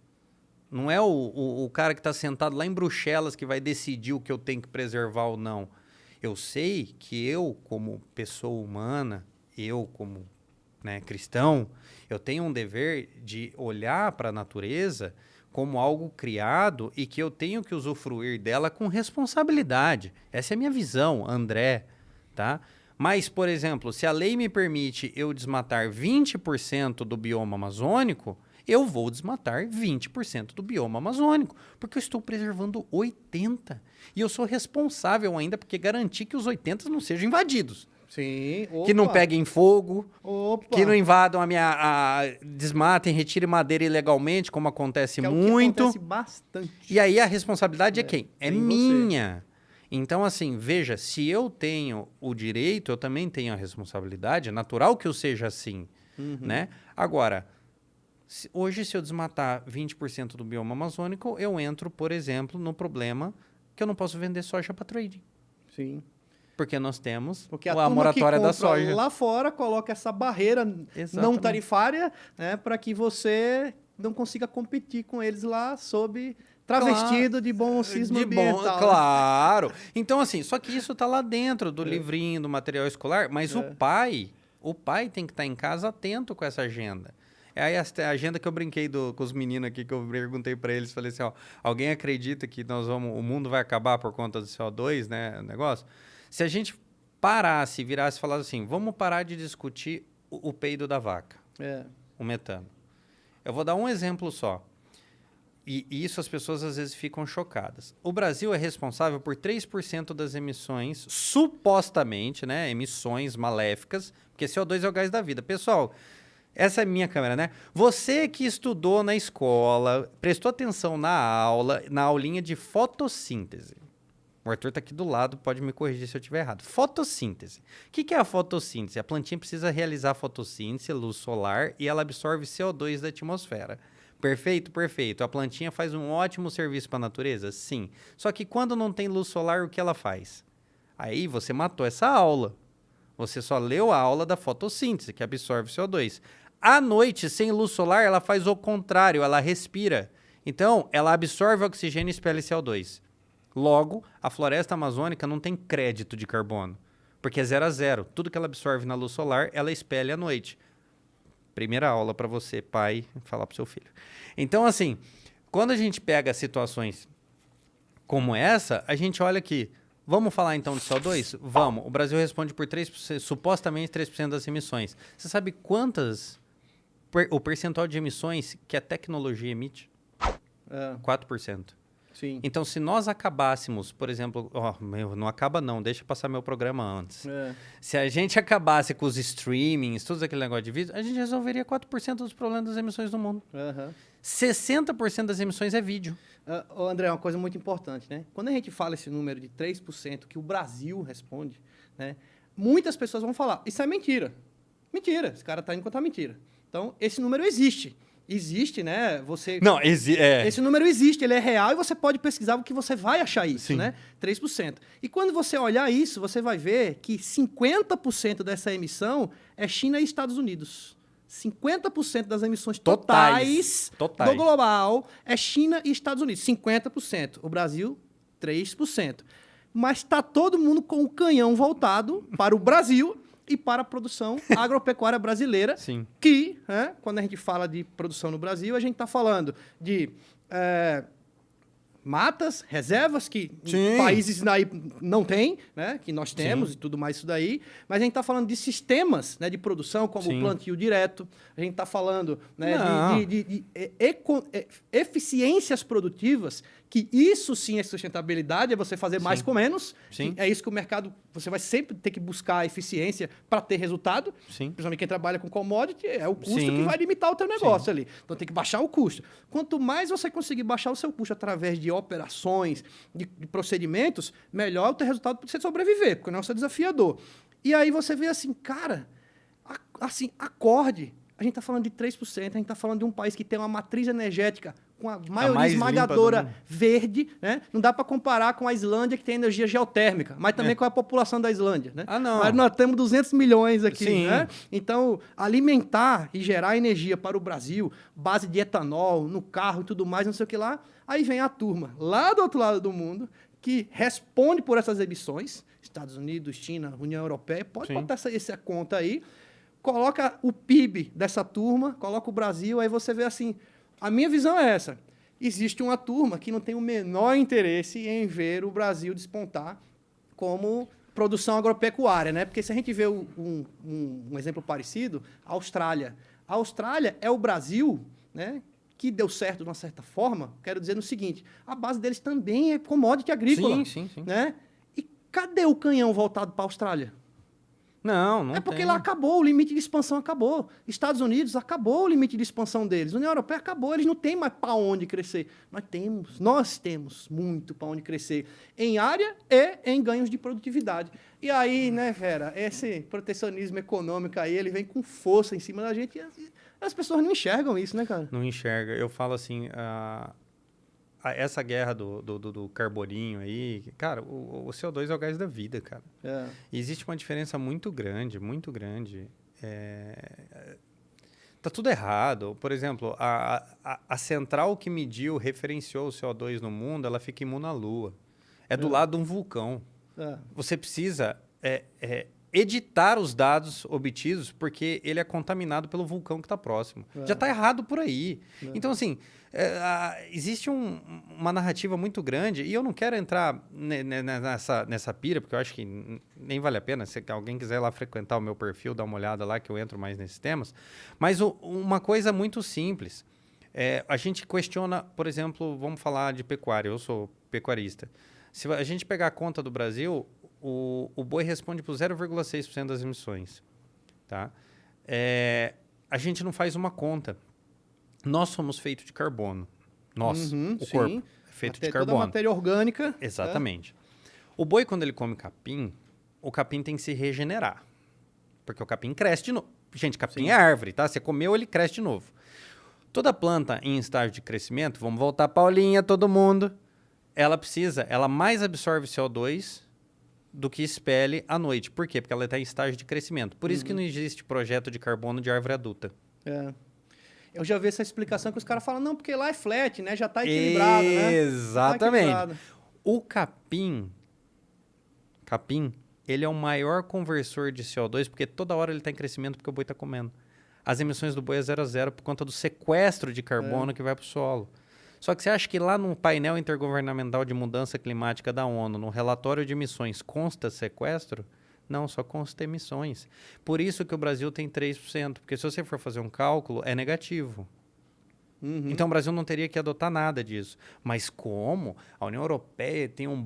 Não é o cara que está sentado lá em Bruxelas que vai decidir o que eu tenho que preservar ou não. Eu sei que eu, como pessoa humana, eu como, né, cristão, eu tenho um dever de olhar para a natureza como algo criado e que eu tenho que usufruir dela com responsabilidade. Essa é a minha visão, André, tá? Mas, por exemplo, se a lei me permite eu desmatar 20% do bioma amazônico, eu vou desmatar 20% do bioma amazônico, porque eu estou preservando 80%. E eu sou responsável ainda porque garantir que os 80% não sejam invadidos.
Sim. Opa.
Que não peguem fogo,
Opa.
que não invadam desmatem, retirem madeira ilegalmente, como acontece
que é
muito.
O que acontece bastante.
E aí a responsabilidade é quem? É
em
minha. Então, assim, veja, se eu tenho o direito, eu também tenho a responsabilidade. É natural que eu seja assim, né? Agora, hoje, se eu desmatar 20% do bioma amazônico, eu entro, por exemplo, no problema que eu não posso vender soja para trading.
Sim.
Porque nós temos
a
moratória da soja.
Lá fora coloca essa barreira não tarifária, né, para que você não consiga competir com eles lá sob travestido de boncismo ambiental.
Claro. Então, assim, só que isso está lá dentro do livrinho, do material escolar, mas o pai tem que estar em casa atento com essa agenda. É aí a agenda que eu brinquei com os meninos aqui, que eu perguntei para eles, falei assim, ó, alguém acredita que o mundo vai acabar por conta do CO2, né, negócio? Se a gente parasse, virasse e falasse assim, vamos parar de discutir o peido da vaca, o metano. Eu vou dar um exemplo só. E isso as pessoas às vezes ficam chocadas. O Brasil é responsável por 3% das emissões, supostamente, né, emissões maléficas, porque CO2 é o gás da vida. Pessoal, essa é a minha câmera, né? Você que estudou na escola, prestou atenção na aula, na aulinha de fotossíntese. O Arthur está aqui do lado, pode me corrigir se eu estiver errado. Fotossíntese. O que é a fotossíntese? A plantinha precisa realizar fotossíntese, luz solar, e ela absorve CO2 da atmosfera. Perfeito? Perfeito. A plantinha faz um ótimo serviço para a natureza? Sim. Só que quando não tem luz solar, o que ela faz? Aí você matou essa aula. Você só leu a aula da fotossíntese, que absorve CO2. À noite, sem luz solar, ela faz o contrário, ela respira. Então, ela absorve oxigênio e expele CO2. Logo, a floresta amazônica não tem crédito de carbono, porque é 0 a 0. Tudo que ela absorve na luz solar, ela expele à noite. Primeira aula para você, pai, falar para o seu filho. Então, assim, quando a gente pega situações como essa, a gente olha aqui. Vamos falar então de CO2? Vamos. O Brasil responde por 3%, supostamente 3% das emissões. Você sabe o percentual de emissões que a tecnologia emite? 4%.
Sim.
Então, se nós acabássemos, por exemplo... não acaba não, deixa passar meu programa antes. Se a gente acabasse com os streamings, tudo aquele negócio de vídeo, a gente resolveria 4% dos problemas das emissões do mundo. 60% das emissões é vídeo.
André, uma coisa muito importante, né? Quando a gente fala esse número de 3% que o Brasil responde, né, muitas pessoas vão falar, isso é mentira. Mentira, esse cara está indo contar mentira. Então, esse número existe. Existe, né? Esse número existe, ele é real e você pode pesquisar que você vai achar isso,
Sim.
né? 3%. E quando você olhar isso, você vai ver que 50% dessa emissão é China e Estados Unidos. 50% das emissões totais do global é China e Estados Unidos. 50%. O Brasil, 3%. Mas está todo mundo com o canhão voltado para o Brasil e para a produção agropecuária brasileira.
Sim.
Que, né, quando a gente fala de produção no Brasil, a gente está falando de matas, reservas que países aí não têm, né, que nós temos e tudo mais isso daí, mas a gente está falando de sistemas, né, de produção, como o plantio direto, a gente está falando, né, de eficiências produtivas, que isso sim é sustentabilidade, é você fazer mais com menos.
Sim.
É isso que o mercado, você vai sempre ter que buscar eficiência para ter resultado.
Sim.
Principalmente quem trabalha com commodity, é o custo que vai limitar o teu negócio ali. Então tem que baixar o custo. Quanto mais você conseguir baixar o seu custo através de operações, de procedimentos, melhor o teu resultado para você sobreviver, porque o negócio é desafiador. E aí você vê assim, cara, assim, acorde. A gente está falando de 3%, a gente está falando de um país que tem uma matriz energética com a maioria esmagadora verde, né? Não dá para comparar com a Islândia, que tem energia geotérmica, mas também com a população da Islândia, né? Mas nós temos 200 milhões aqui, né? Então, alimentar e gerar energia para o Brasil, base de etanol, no carro e tudo mais, não sei o que lá, aí vem a turma lá do outro lado do mundo, que responde por essas emissões, Estados Unidos, China, União Europeia, pode botar essa conta aí, coloca o PIB dessa turma, coloca o Brasil, aí você vê assim, a minha visão é essa, existe uma turma que não tem o menor interesse em ver o Brasil despontar como produção agropecuária, né? Porque se a gente vê um exemplo parecido, a Austrália. A Austrália é o Brasil, né, que deu certo de uma certa forma, quero dizer no seguinte, a base deles também é commodity agrícola.
Sim.
Né? E cadê o canhão voltado para a Austrália?
Não
É porque
tem.
lá acabou, o limite de expansão acabou. Estados Unidos acabou o limite de expansão deles. União Europeia acabou, eles não têm mais para onde crescer. Nós temos muito para onde crescer em área e em ganhos de produtividade. E aí, né, Vera, esse protecionismo econômico aí, ele vem com força em cima da gente e as pessoas não enxergam isso, né, cara?
Não enxerga. Eu falo assim, essa guerra do carboninho aí, cara, o CO2 é o gás da vida, cara.
É.
E existe uma diferença muito grande, muito grande. Tá tudo errado. Por exemplo, a central que mediu, referenciou o CO2 no mundo, ela fica em Mauna Lua. É do lado de um vulcão. Você precisa editar os dados obtidos porque ele é contaminado pelo vulcão que está próximo. Já está errado por aí. Então, assim, existe uma narrativa muito grande e eu não quero entrar nessa pira, porque eu acho que nem vale a pena. Se alguém quiser ir lá frequentar o meu perfil, dar uma olhada lá que eu entro mais nesses temas. Mas uma coisa muito simples. A gente questiona, por exemplo, vamos falar de pecuária. Eu sou pecuarista. Se a gente pegar a conta do Brasil, o boi responde por 0,6% das emissões. Tá? A gente não faz uma conta. Nós somos feitos de carbono. Nós, o corpo, é feito de carbono.
Toda a matéria orgânica.
Exatamente. O boi, quando ele come capim, o capim tem que se regenerar. Porque o capim cresce de novo. Gente, capim é árvore, tá? Você comeu, ele cresce de novo. Toda planta em estágio de crescimento, vamos voltar, Paulinha, todo mundo, ela mais absorve CO2 do que expele à noite. Por quê? Porque ela está em estágio de crescimento. Por isso que não existe projeto de carbono de árvore adulta.
Eu já vi essa explicação que os caras falam, não, porque lá é flat, né? Já está equilibrado, né?
Exatamente. O capim, ele é o maior conversor de CO2 porque toda hora ele está em crescimento porque o boi está comendo. As emissões do boi é 0 a 0 por conta do sequestro de carbono que vai para o solo. Só que você acha que lá no painel intergovernamental de mudança climática da ONU, no relatório de emissões, consta sequestro? Não, só consta emissões. Por isso que o Brasil tem 3%, porque se você for fazer um cálculo, é negativo. Então o Brasil não teria que adotar nada disso. Mas como a União Europeia tem um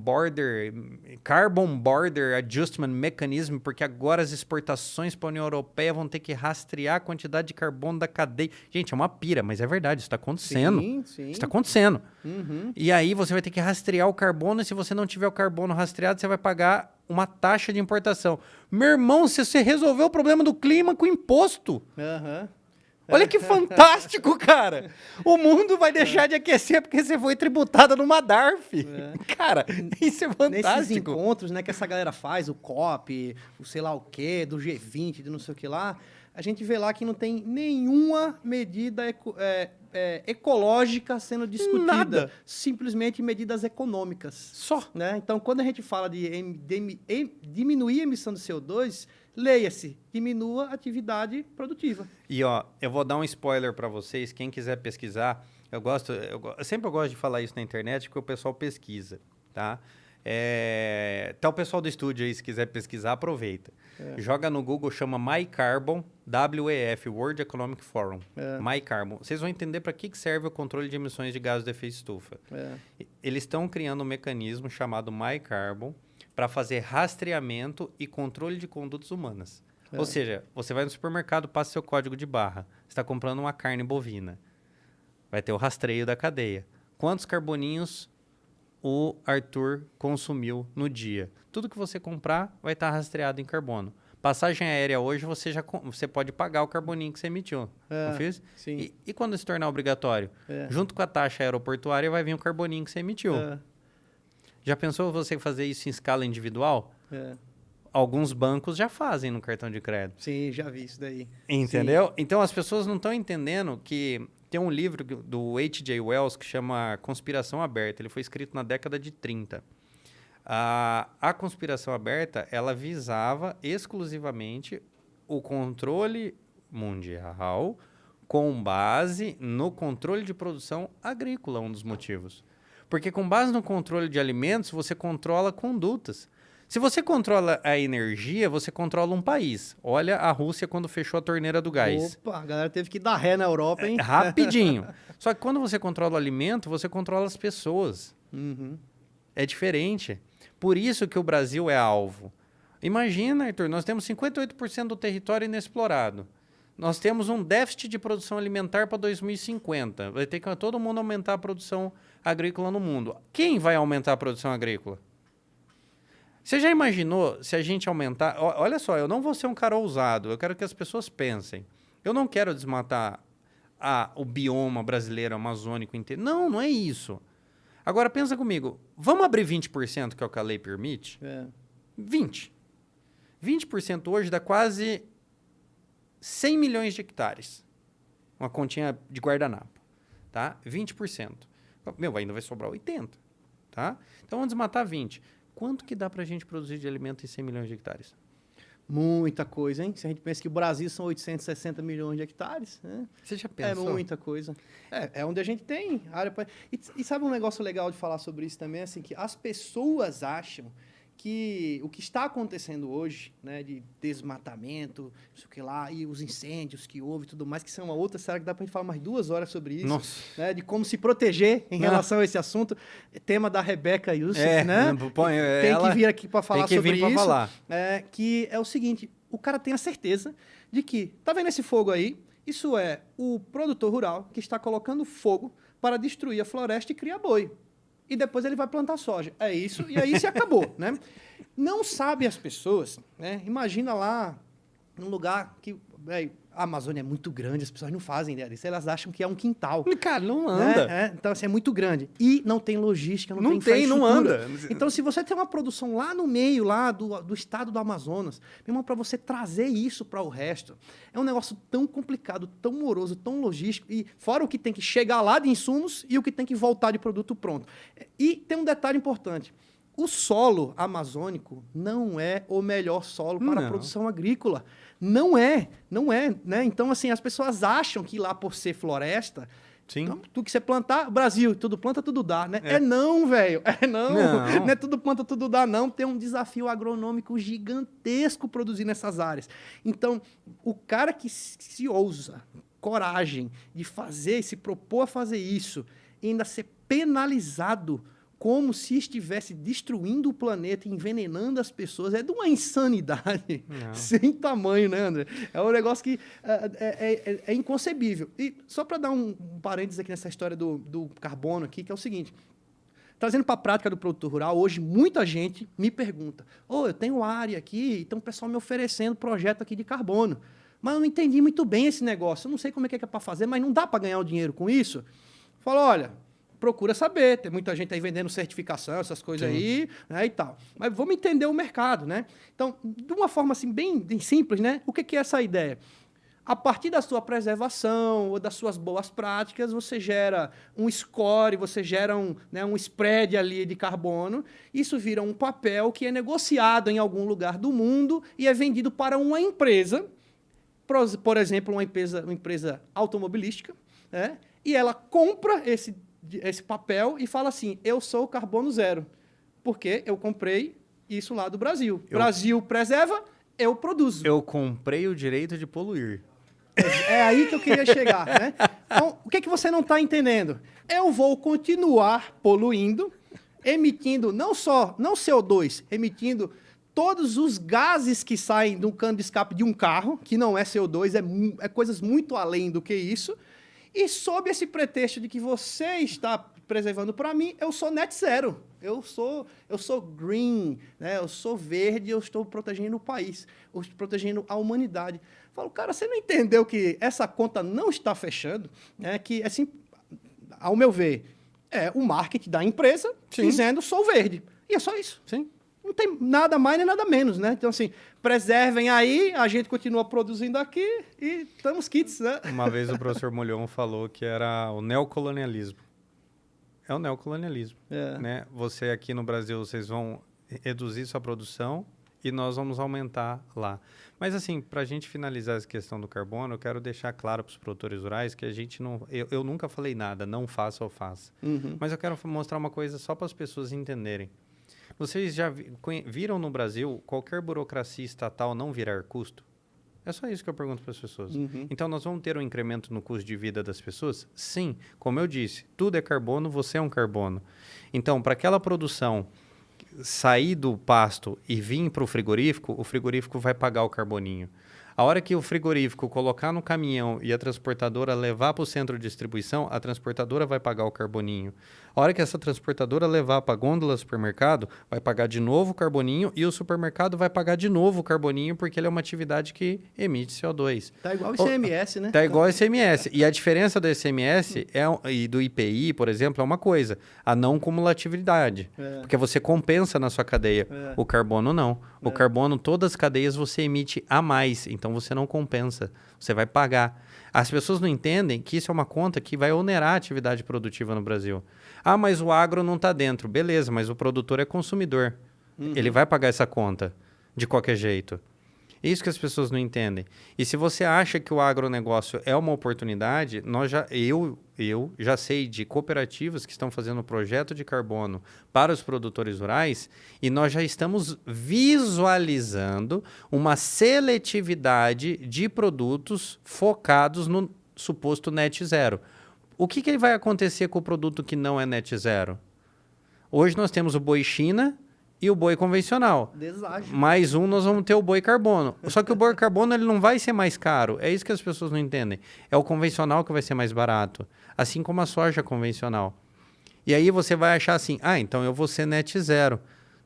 Carbon Border Adjustment Mechanism, porque agora as exportações para a União Europeia vão ter que rastrear a quantidade de carbono da cadeia. Gente, é uma pira, mas é verdade, isso está acontecendo.
Sim.
Isso está acontecendo. E aí você vai ter que rastrear o carbono, e se você não tiver o carbono rastreado, você vai pagar uma taxa de importação. Meu irmão, você resolveu o problema do clima com imposto. Olha que fantástico, cara! O mundo vai deixar de aquecer porque você foi tributada numa DARF. Cara, isso é fantástico.
Nesses encontros, né, que essa galera faz, o COP, o sei lá o quê, do G20, do não sei o que lá, a gente vê lá que não tem nenhuma medida ecológica sendo discutida.
Nada.
Simplesmente medidas econômicas.
Só.
Né? Então, quando a gente fala de diminuir a emissão de CO2, leia-se, diminua a atividade produtiva.
E ó, eu vou dar um spoiler para vocês, quem quiser pesquisar, eu sempre gosto de falar isso na internet, porque o pessoal pesquisa, tá? Tá o pessoal do estúdio aí, se quiser pesquisar, aproveita. Joga no Google, chama MyCarbon, WEF, World Economic Forum. MyCarbon. Vocês vão entender para que serve o controle de emissões de gases de efeito estufa. Eles estão criando um mecanismo chamado MyCarbon para fazer rastreamento e controle de condutas humanas. Ou seja, você vai no supermercado, passa seu código de barra. Você está comprando uma carne bovina. Vai ter o rastreio da cadeia. Quantos carboninhos o Arthur consumiu no dia? Tudo que você comprar vai estar rastreado em carbono. Passagem aérea hoje, você pode pagar o carboninho que você emitiu. Não fez?
Sim.
E quando se tornar obrigatório? Junto com a taxa aeroportuária vai vir o carboninho que você emitiu. Já pensou você fazer isso em escala individual? Alguns bancos já fazem no cartão de crédito.
Sim, já vi isso daí.
Entendeu?
Sim.
Então, as pessoas não estão entendendo que tem um livro do H.G. Wells que chama Conspiração Aberta. Ele foi escrito na década de 30. A conspiração aberta, ela visava exclusivamente o controle mundial Com base no controle de produção agrícola, um dos motivos. Porque com base no controle de alimentos, você controla condutas. Se você controla a energia, você controla um país. Olha a Rússia quando fechou a torneira do gás.
Opa, a galera teve que dar ré na Europa, hein?
Rapidinho. Só que quando você controla o alimento, você controla as pessoas.
Uhum.
É diferente. Por isso que o Brasil é alvo. Imagina, Arthur, nós temos 58% do território inexplorado. Nós temos um déficit de produção alimentar para 2050. Vai ter que todo mundo aumentar a produção agrícola no mundo. Quem vai aumentar a produção agrícola? Você já imaginou se a gente aumentar... Olha só, eu não vou ser um cara ousado. Eu quero que as pessoas pensem. Eu não quero desmatar o bioma brasileiro, amazônico inteiro. Não, não é isso. Agora, pensa comigo. Vamos abrir 20%, que é o que a lei permite? 20%. 20% hoje dá quase 100 milhões de hectares. Uma continha de guardanapo. Tá? 20%. Meu, ainda vai sobrar 80%. Tá? Então, vamos desmatar 20%. Quanto que dá para a gente produzir de alimento em 100 milhões de hectares?
Muita coisa, hein? Se a gente pensa que o Brasil são 860 milhões de hectares, né?
Você já pensou?
É muita coisa. É onde a gente tem área pra... E sabe um negócio legal de falar sobre isso também? Assim, que as pessoas acham que o que está acontecendo hoje, né, de desmatamento, não sei o que lá, e os incêndios que houve e tudo mais, que são uma outra série que dá pra gente falar mais 2 horas sobre isso.
Nossa.
Né, de como se proteger em relação a esse assunto. Tema da Rebeca Yusuf, né? Tem que vir aqui para falar sobre isso.
Falar.
Que é o seguinte, o cara tem a certeza de que, tá vendo esse fogo aí? Isso é o produtor rural que está colocando fogo para destruir a floresta e criar boi. E depois ele vai plantar soja. É isso, e aí se acabou, né? Não sabem as pessoas, né? Imagina lá, num lugar que... a Amazônia é muito grande, as pessoas não fazem ideia disso. Elas acham que é um quintal.
Cara, não anda.
Né? Então, assim, é muito grande. E não tem logística, não tem
infraestrutura. Não anda.
Então, se você tem uma produção lá no meio, lá do estado do Amazonas, meu irmão, para você trazer isso para o resto, é um negócio tão complicado, tão moroso, tão logístico. E fora o que tem que chegar lá de insumos e o que tem que voltar de produto pronto. E tem um detalhe importante. O solo amazônico não é o melhor solo para a produção agrícola. Não é, né? Então, assim, as pessoas acham que lá por ser floresta,
sim.
Então, tudo que você plantar, Brasil, tudo planta, tudo dá, né? Não, velho. Não é tudo planta, tudo dá, não. Tem um desafio agronômico gigantesco produzir nessas áreas. Então, o cara que se ousa, coragem de fazer, se propor a fazer isso, e ainda ser penalizado como se estivesse destruindo o planeta, envenenando as pessoas, é de uma insanidade sem tamanho, né, André? É um negócio que é inconcebível. E só para dar um parênteses aqui nessa história do carbono aqui, que é o seguinte, trazendo para a prática do produtor rural, hoje muita gente me pergunta, eu tenho área aqui, então o pessoal me oferecendo projeto aqui de carbono, mas eu não entendi muito bem esse negócio, eu não sei como é que é para fazer, mas não dá para ganhar o dinheiro com isso? Falo, olha... procura saber, tem muita gente aí vendendo certificação, essas coisas aí, né, e tal. Mas vamos entender o mercado, né? Então, de uma forma assim, bem simples, né? O que é essa ideia? A partir da sua preservação ou das suas boas práticas, você gera um score, você gera um spread ali de carbono, isso vira um papel que é negociado em algum lugar do mundo e é vendido para uma empresa, por exemplo, uma empresa automobilística, né? E ela compra esse papel e fala assim, eu sou carbono zero, porque eu comprei isso lá do Brasil. Brasil preserva, eu produzo.
Eu comprei o direito de poluir.
É aí que eu queria chegar, né? Então, o que você não está entendendo? Eu vou continuar poluindo, emitindo não CO2, emitindo todos os gases que saem do cano de escape de um carro, que não é CO2, é coisas muito além do que isso. E sob esse pretexto de que você está preservando para mim, eu sou net zero. Eu sou green, né? Eu sou verde, eu estou protegendo o país, eu estou protegendo a humanidade. Falo, cara, você não entendeu que essa conta não está fechando? Né? Que, assim, ao meu ver, é o marketing da empresa dizendo sou verde. E é só isso.
Sim.
Não tem nada mais nem nada menos, né? Então, assim, preservem aí, a gente continua produzindo aqui e estamos kits, né?
Uma vez o professor Molhon falou que era o neocolonialismo. É o neocolonialismo, né? Você aqui no Brasil, vocês vão reduzir sua produção e nós vamos aumentar lá. Mas assim, para a gente finalizar essa questão do carbono, eu quero deixar claro para os produtores rurais que a gente não... Eu nunca falei nada, não faça ou faça. Mas eu quero mostrar uma coisa só para as pessoas entenderem. Vocês já viram no Brasil qualquer burocracia estatal não virar custo? É só isso que eu pergunto para as pessoas. Então, nós vamos ter um incremento no custo de vida das pessoas? Sim. Como eu disse, tudo é carbono, você é um carbono. Então, para aquela produção sair do pasto e vir para o frigorífico vai pagar o carboninho. A hora que o frigorífico colocar no caminhão e a transportadora levar para o centro de distribuição, a transportadora vai pagar o carboninho. A hora que essa transportadora levar para a gôndola do supermercado, vai pagar de novo o carboninho e o supermercado vai pagar de novo o carboninho porque ele é uma atividade que emite CO2.
Tá igual o ICMS, né?
Tá igual o ICMS. E a diferença do ICMS e do IPI, por exemplo, é uma coisa, a não cumulatividade. Porque você compensa na sua cadeia. O carbono não. O carbono, todas as cadeias você emite a mais, então você não compensa, você vai pagar. As pessoas não entendem que isso é uma conta que vai onerar a atividade produtiva no Brasil. Ah, mas o agro não está dentro. Beleza, mas o produtor é consumidor. Ele vai pagar essa conta de qualquer jeito. É isso que as pessoas não entendem. E se você acha que o agronegócio é uma oportunidade, eu já sei de cooperativas que estão fazendo projeto de carbono para os produtores rurais e nós já estamos visualizando uma seletividade de produtos focados no suposto net zero. O que vai acontecer com o produto que não é net zero? Hoje nós temos o boi China e o boi convencional.
Deságio.
Mais um, nós vamos ter o boi carbono. Só que o boi carbono ele não vai ser mais caro. É isso que as pessoas não entendem. É o convencional que vai ser mais barato. Assim como a soja convencional. E aí você vai achar assim, então eu vou ser net zero.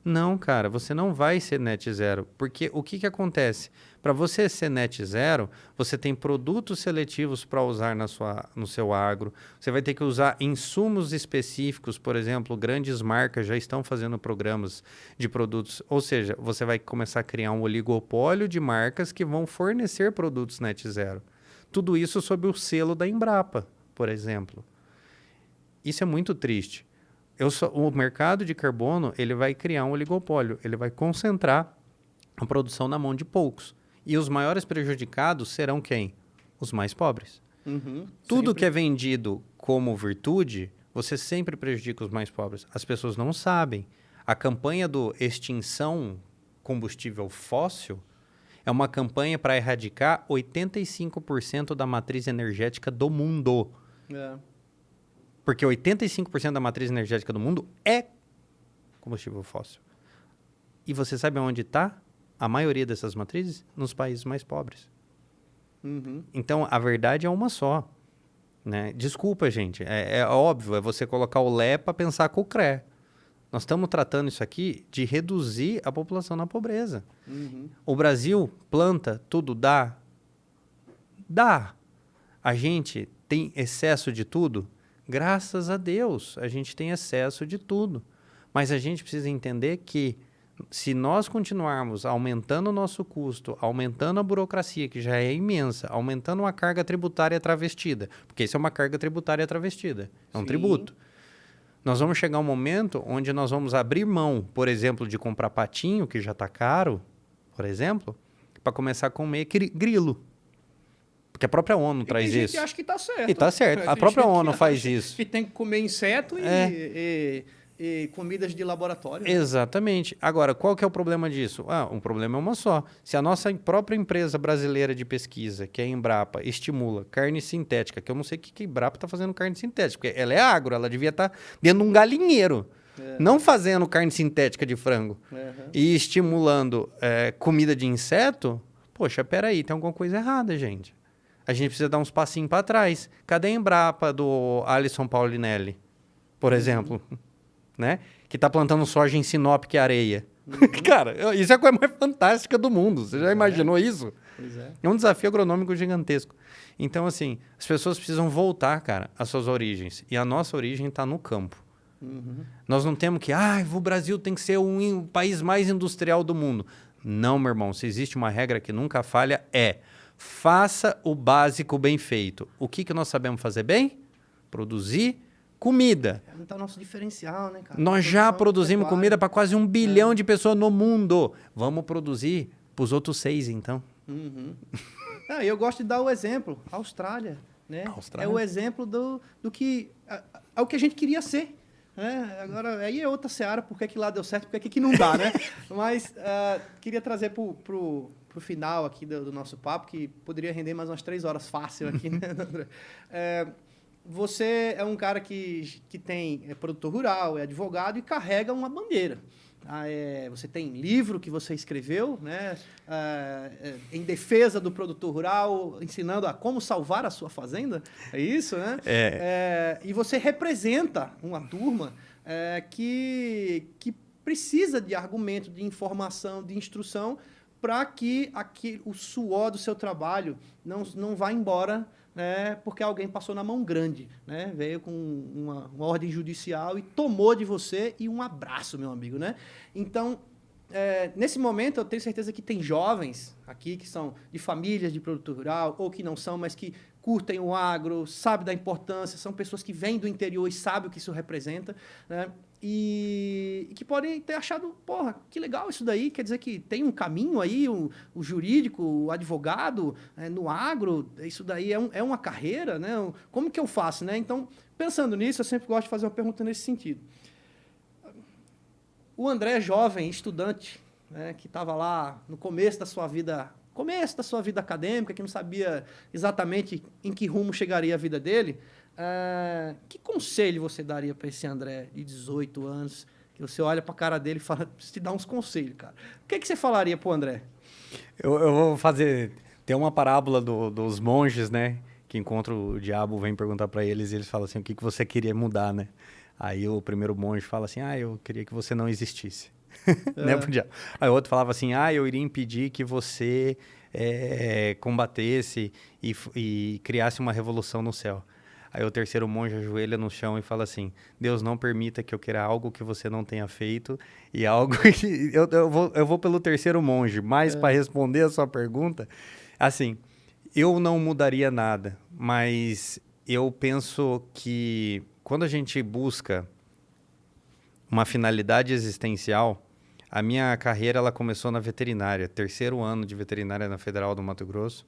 Não, cara, você não vai ser net zero. Porque o que acontece? Para você ser net zero, você tem produtos seletivos para usar no seu agro. Você vai ter que usar insumos específicos. Por exemplo, grandes marcas já estão fazendo programas de produtos. Ou seja, você vai começar a criar um oligopólio de marcas que vão fornecer produtos net zero. Tudo isso sob o selo da Embrapa, por exemplo. Isso é muito triste. O mercado de carbono ele vai criar um oligopólio. Ele vai concentrar a produção na mão de poucos. E os maiores prejudicados serão quem? Os mais pobres. Tudo que é vendido como virtude, você sempre prejudica os mais pobres. As pessoas não sabem. A campanha do extinção combustível fóssil é uma campanha para erradicar 85% da matriz energética do mundo. Porque 85% da matriz energética do mundo é combustível fóssil. E você sabe onde está a maioria dessas matrizes? Nos países mais pobres. Então, a verdade é uma só. Né? Desculpa, gente. É óbvio, é você colocar o Lé para pensar com o CRE. Nós estamos tratando isso aqui de reduzir a população na pobreza. O Brasil planta, tudo dá? Dá. A gente tem excesso de tudo? Graças a Deus, a gente tem excesso de tudo. Mas a gente precisa entender que se nós continuarmos aumentando o nosso custo, aumentando a burocracia, que já é imensa, aumentando uma carga tributária travestida, porque isso é uma carga tributária travestida, é um tributo. Nós vamos chegar a um momento onde nós vamos abrir mão, por exemplo, de comprar patinho, que já está caro, por exemplo, para começar a comer grilo. Porque a própria ONU traz isso.
Tem gente que acha que está certo.
E está certo. A própria ONU faz isso.
Que tem que comer inseto e comidas de laboratório.
Exatamente. Agora, qual que é o problema disso? Um problema é uma só. Se a nossa própria empresa brasileira de pesquisa, que é a Embrapa, estimula carne sintética, que eu não sei o que a Embrapa está fazendo carne sintética, porque ela é agro, ela devia estar dentro de um galinheiro. Não fazendo carne sintética de frango. E estimulando comida de inseto, poxa, peraí, tem alguma coisa errada, gente. A gente precisa dar uns passinhos para trás. Cadê a Embrapa do Alisson Paulinelli, por exemplo? Né? Que está plantando soja em Sinop, que é areia. Cara, isso é a coisa mais fantástica do mundo. Você já imaginou isso?
Pois é.
É um desafio agronômico gigantesco. Então, assim, as pessoas precisam voltar, cara, às suas origens. E a nossa origem está no campo. Nós não temos que... o Brasil tem que ser o país mais industrial do mundo. Não, meu irmão. Se existe uma regra que nunca falha, faça o básico bem feito. O que nós sabemos fazer bem? Produzir Comida.
Não tá o nosso diferencial, né, cara?
Nós já produzimos comida para quase 1 bilhão de pessoas no mundo. Vamos produzir para os outros 6, então.
Uhum. Eu gosto de dar o exemplo. Austrália, né?
Austrália.
É o exemplo do que... É o que a gente queria ser. Né? Agora, aí é outra seara, por que lá deu certo, por que não dá, né? Mas queria trazer pro final aqui do nosso papo, que poderia render mais umas 3 horas fácil aqui, né, André? Você é um cara que é produtor rural, é advogado e carrega uma bandeira. Você tem livro que você escreveu, né, em defesa do produtor rural, ensinando a como salvar a sua fazenda, é isso, né? E você representa uma turma que precisa de argumento, de informação, de instrução, para que o suor do seu trabalho não vá embora, né, porque alguém passou na mão grande, né, veio com uma ordem judicial e tomou de você e um abraço, meu amigo, né? Então, nesse momento, eu tenho certeza que tem jovens aqui que são de famílias de produtor rural ou que não são, mas que curtem o agro, sabem da importância, são pessoas que vêm do interior e sabem o que isso representa, né? E que podem ter achado, porra, que legal isso daí, quer dizer que tem um caminho aí, o jurídico, o advogado, no agro, isso daí é uma carreira, né? Como que eu faço, né? Então, pensando nisso, eu sempre gosto de fazer uma pergunta nesse sentido. O André, jovem, estudante, né, que estava lá no começo da sua vida acadêmica, que não sabia exatamente em que rumo chegaria a vida dele, que conselho você daria para esse André de 18 anos, que você olha para a cara dele e fala, preciso te dar uns conselhos, cara. O que você falaria para o André?
Eu vou fazer... Tem uma parábola dos monges, né? Que encontram o diabo, vem perguntar para eles e eles falam assim, o que você queria mudar, né? Aí o primeiro monge fala assim, eu queria que você não existisse. Né, pro diabo. Aí o outro falava assim, eu iria impedir que você combatesse e criasse uma revolução no céu. Aí o terceiro monge ajoelha no chão e fala assim, Deus não permita que eu queira algo que você não tenha feito e algo que... Eu vou pelo terceiro monge, mas para responder a sua pergunta, assim, eu não mudaria nada, mas eu penso que quando a gente busca uma finalidade existencial, a minha carreira ela começou na veterinária, 3º ano de veterinária na Federal do Mato Grosso.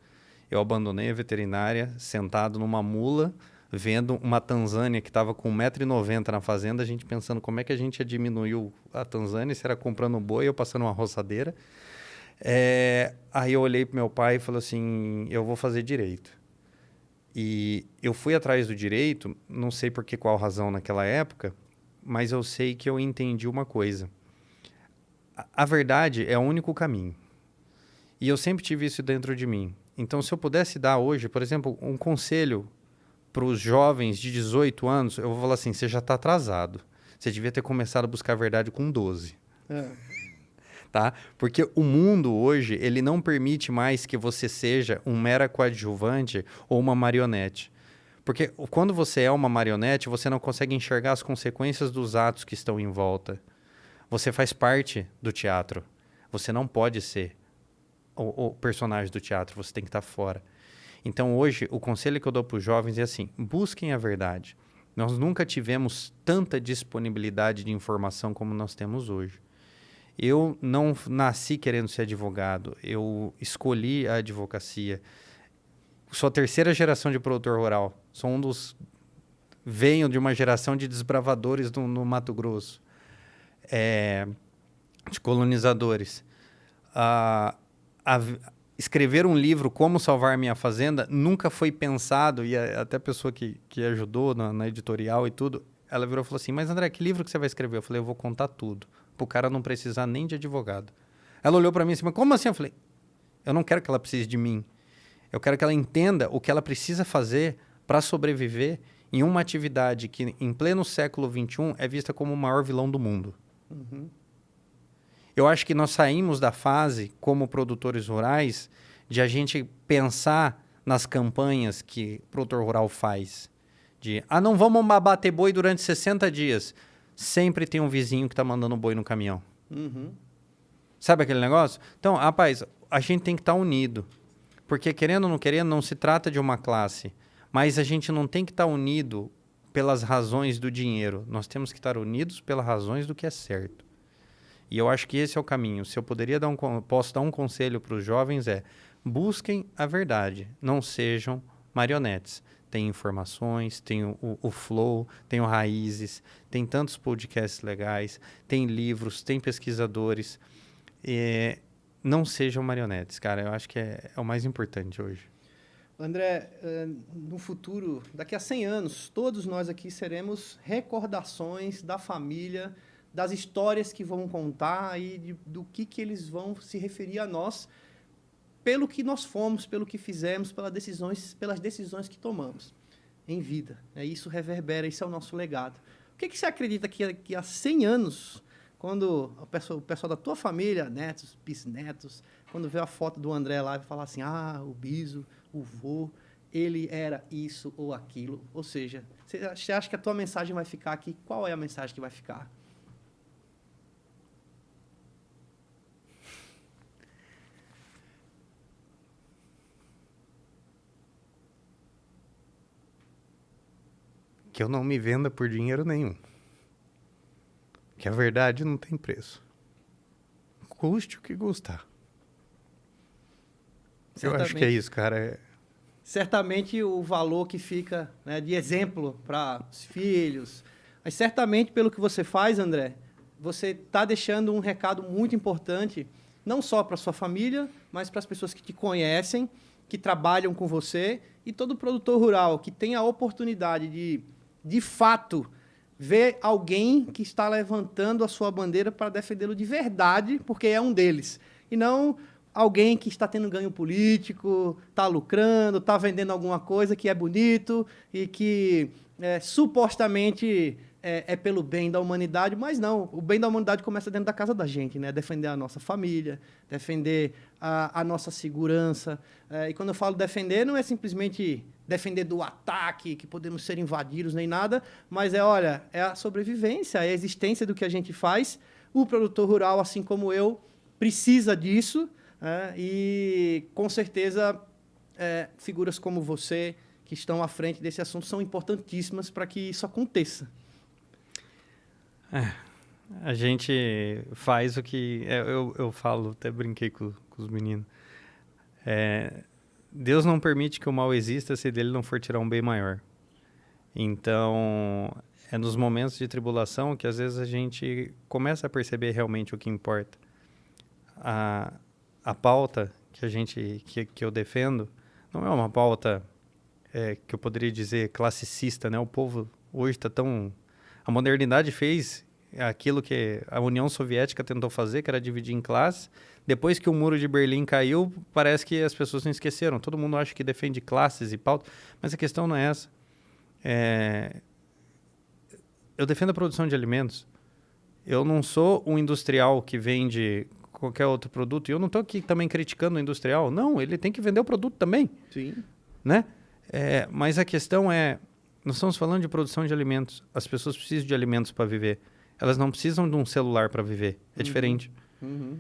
Eu abandonei a veterinária, sentado numa mula, vendo uma Tanzânia que estava com 1,90 m na fazenda, a gente pensando como é que a gente ia diminuir a Tanzânia, se era comprando boi ou passando uma roçadeira. Aí eu olhei para meu pai e falei assim, eu vou fazer direito. E eu fui atrás do direito, não sei por qual razão naquela época, mas eu sei que eu entendi uma coisa. A verdade é o único caminho. E eu sempre tive isso dentro de mim. Então, se eu pudesse dar hoje, por exemplo, um conselho para os jovens de 18 anos, eu vou falar assim, você já está atrasado. Você devia ter começado a buscar a verdade com 12. Tá? Porque o mundo hoje, ele não permite mais que você seja um mero coadjuvante ou uma marionete. Porque quando você é uma marionete, você não consegue enxergar as consequências dos atos que estão em volta. Você faz parte do teatro. Você não pode ser o personagem do teatro, você tem que estar fora. Então hoje, o conselho que eu dou para os jovens é assim, busquem a verdade. Nós nunca tivemos tanta disponibilidade de informação como nós temos hoje. Eu não nasci querendo ser advogado, eu escolhi a advocacia. Sou a 3ª geração de produtor rural. Sou venho de uma geração de desbravadores no Mato Grosso, de colonizadores. Escrever um livro, Como Salvar Minha Fazenda, nunca foi pensado, e até a pessoa que ajudou na editorial e tudo, ela virou e falou assim, mas André, que livro que você vai escrever? Eu falei, eu vou contar tudo, para o cara não precisar nem de advogado. Ela olhou para mim assim, mas como assim? Eu falei, eu não quero que ela precise de mim. Eu quero que ela entenda o que ela precisa fazer para sobreviver em uma atividade que, em pleno século XXI, é vista como o maior vilão do mundo. Uhum. Eu acho que nós saímos da fase, como produtores rurais, de a gente pensar nas campanhas que o produtor rural faz. De, não vamos abater boi durante 60 dias. Sempre tem um vizinho que está mandando boi no caminhão. Uhum. Sabe aquele negócio? Então, rapaz, a gente tem que estar unido. Porque, querendo ou não querendo, não se trata de uma classe. Mas a gente não tem que estar unido pelas razões do dinheiro. Nós temos que estar unidos pelas razões do que é certo. E eu acho que esse é o caminho. Se eu posso dar um conselho para os jovens busquem a verdade, não sejam marionetes. Tem informações, tem o Flow, tem o Raízes, tem tantos podcasts legais, tem livros, tem pesquisadores. Não sejam marionetes, cara. Eu acho que é o mais importante hoje.
André, no futuro, daqui a 100 anos, todos nós aqui seremos recordações da família, das histórias que vão contar e do que eles vão se referir a nós pelo que nós fomos, pelo que fizemos, pelas decisões que tomamos em vida. Isso reverbera, isso é o nosso legado. O que você acredita que há 100 anos, quando o pessoal da tua família, netos, bisnetos, quando vê a foto do André lá, vai falar assim, o Biso, o vô, ele era isso ou aquilo. Ou seja, você acha que a tua mensagem vai ficar aqui? Qual é a mensagem que vai ficar?
Que eu não me venda por dinheiro nenhum. Que a verdade não tem preço. Custe o que custar. Eu acho que é isso, cara.
Certamente o valor que fica, né, de exemplo para os filhos. Mas certamente, pelo que você faz, André, você está deixando um recado muito importante, não só para a sua família, mas para as pessoas que te conhecem, que trabalham com você, e todo produtor rural que tem a oportunidade de fato, ver alguém que está levantando a sua bandeira para defendê-lo de verdade, porque é um deles. E não alguém que está tendo ganho político, está lucrando, está vendendo alguma coisa que é bonito e que supostamente é pelo bem da humanidade, mas não. O bem da humanidade começa dentro da casa da gente, né? Defender a nossa família, defender a nossa segurança. E quando eu falo defender, não é simplesmente defender do ataque, que podemos ser invadidos, nem nada, mas é a sobrevivência, é a existência do que a gente faz. O produtor rural, assim como eu, precisa disso, e, com certeza, figuras como você, que estão à frente desse assunto, são importantíssimas para que isso aconteça.
A gente faz o que... Eu falo, até brinquei com os meninos. Deus não permite que o mal exista se dele não for tirar um bem maior. Então, é nos momentos de tribulação que às vezes a gente começa a perceber realmente o que importa. A pauta que eu defendo não é uma pauta que eu poderia dizer classicista, né? O povo hoje está tão... A modernidade fez aquilo que a União Soviética tentou fazer, que era dividir em classes. Depois que o Muro de Berlim caiu, parece que as pessoas não esqueceram. Todo mundo acha que defende classes e pauta, mas a questão não é essa. Eu defendo a produção de alimentos. Eu não sou um industrial que vende qualquer outro produto. E eu não estou aqui também criticando o industrial. Não, ele tem que vender o produto também.
Sim.
Né? Mas a questão nós estamos falando de produção de alimentos. As pessoas precisam de alimentos para viver. Elas não precisam de um celular para viver. É diferente.
Uhum.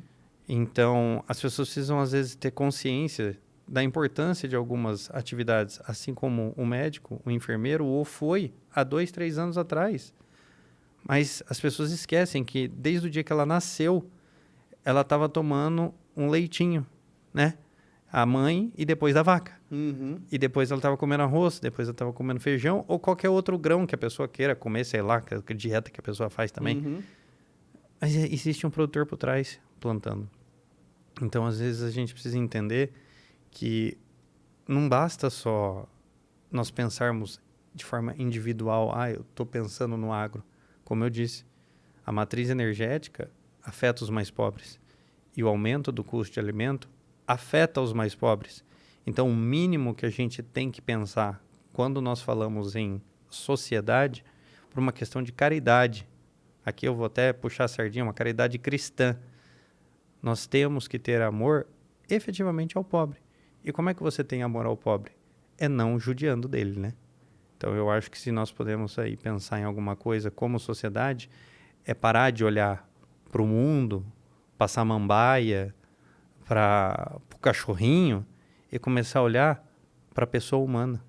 Então, as pessoas precisam, às vezes, ter consciência da importância de algumas atividades, assim como o médico, o enfermeiro, ou foi há 2, 3 anos atrás. Mas as pessoas esquecem que, desde o dia que ela nasceu, ela estava tomando um leitinho, né? A mãe e depois da vaca.
Uhum.
E depois ela estava comendo arroz, depois ela estava comendo feijão, ou qualquer outro grão que a pessoa queira comer, sei lá, que dieta que a pessoa faz também.
Uhum.
Mas existe um produtor por trás plantando. Então, às vezes, a gente precisa entender que não basta só nós pensarmos de forma individual, eu estou pensando no agro. Como eu disse, a matriz energética afeta os mais pobres. E o aumento do custo de alimento afeta os mais pobres. Então, o mínimo que a gente tem que pensar quando nós falamos em sociedade, por uma questão de caridade, aqui eu vou até puxar a sardinha, uma caridade cristã, nós temos que ter amor efetivamente ao pobre. E como é que você tem amor ao pobre? É não judiando dele, né? Então, eu acho que se nós podemos aí pensar em alguma coisa como sociedade, é parar de olhar para o mundo, para a samambaia, para o cachorrinho, e começar a olhar para a pessoa humana,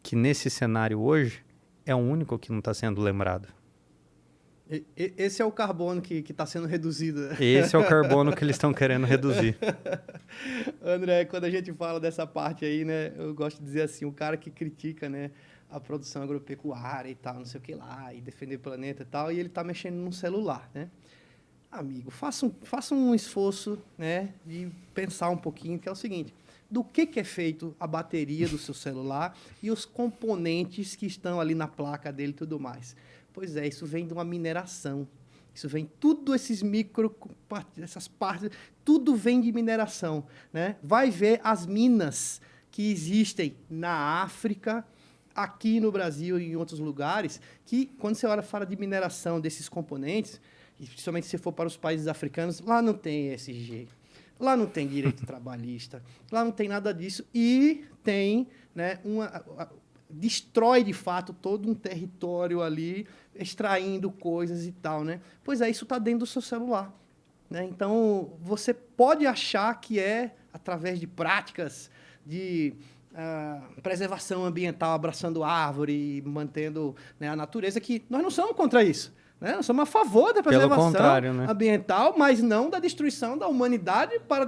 que nesse cenário hoje é o único que não está sendo lembrado.
Esse é o carbono que está sendo reduzido.
Esse é o carbono que eles estão querendo reduzir.
André, quando a gente fala dessa parte aí, né, eu gosto de dizer assim, o cara que critica, né, a produção agropecuária e tal, não sei o que lá, e defender o planeta e tal, e ele está mexendo num celular, né? Amigo, faça um esforço, né, de pensar um pouquinho, que é o seguinte, do que é feito a bateria do seu celular e os componentes que estão ali na placa dele e tudo mais. Pois é, isso vem de uma mineração. Isso vem, tudo essas partes, tudo vem de mineração, né? Vai ver as minas que existem na África, aqui no Brasil e em outros lugares, que quando você fala de mineração desses componentes, e principalmente se for para os países africanos, lá não tem ESG, lá não tem direito trabalhista, lá não tem nada disso, e tem, né, destrói de fato todo um território ali, extraindo coisas e tal, né? Pois é, isso está dentro do seu celular, né? Então, você pode achar que é através de práticas de preservação ambiental, abraçando árvore, mantendo, né, a natureza, que nós não somos contra isso. Né? Nós somos a favor da preservação
né?
ambiental, mas não da destruição da humanidade para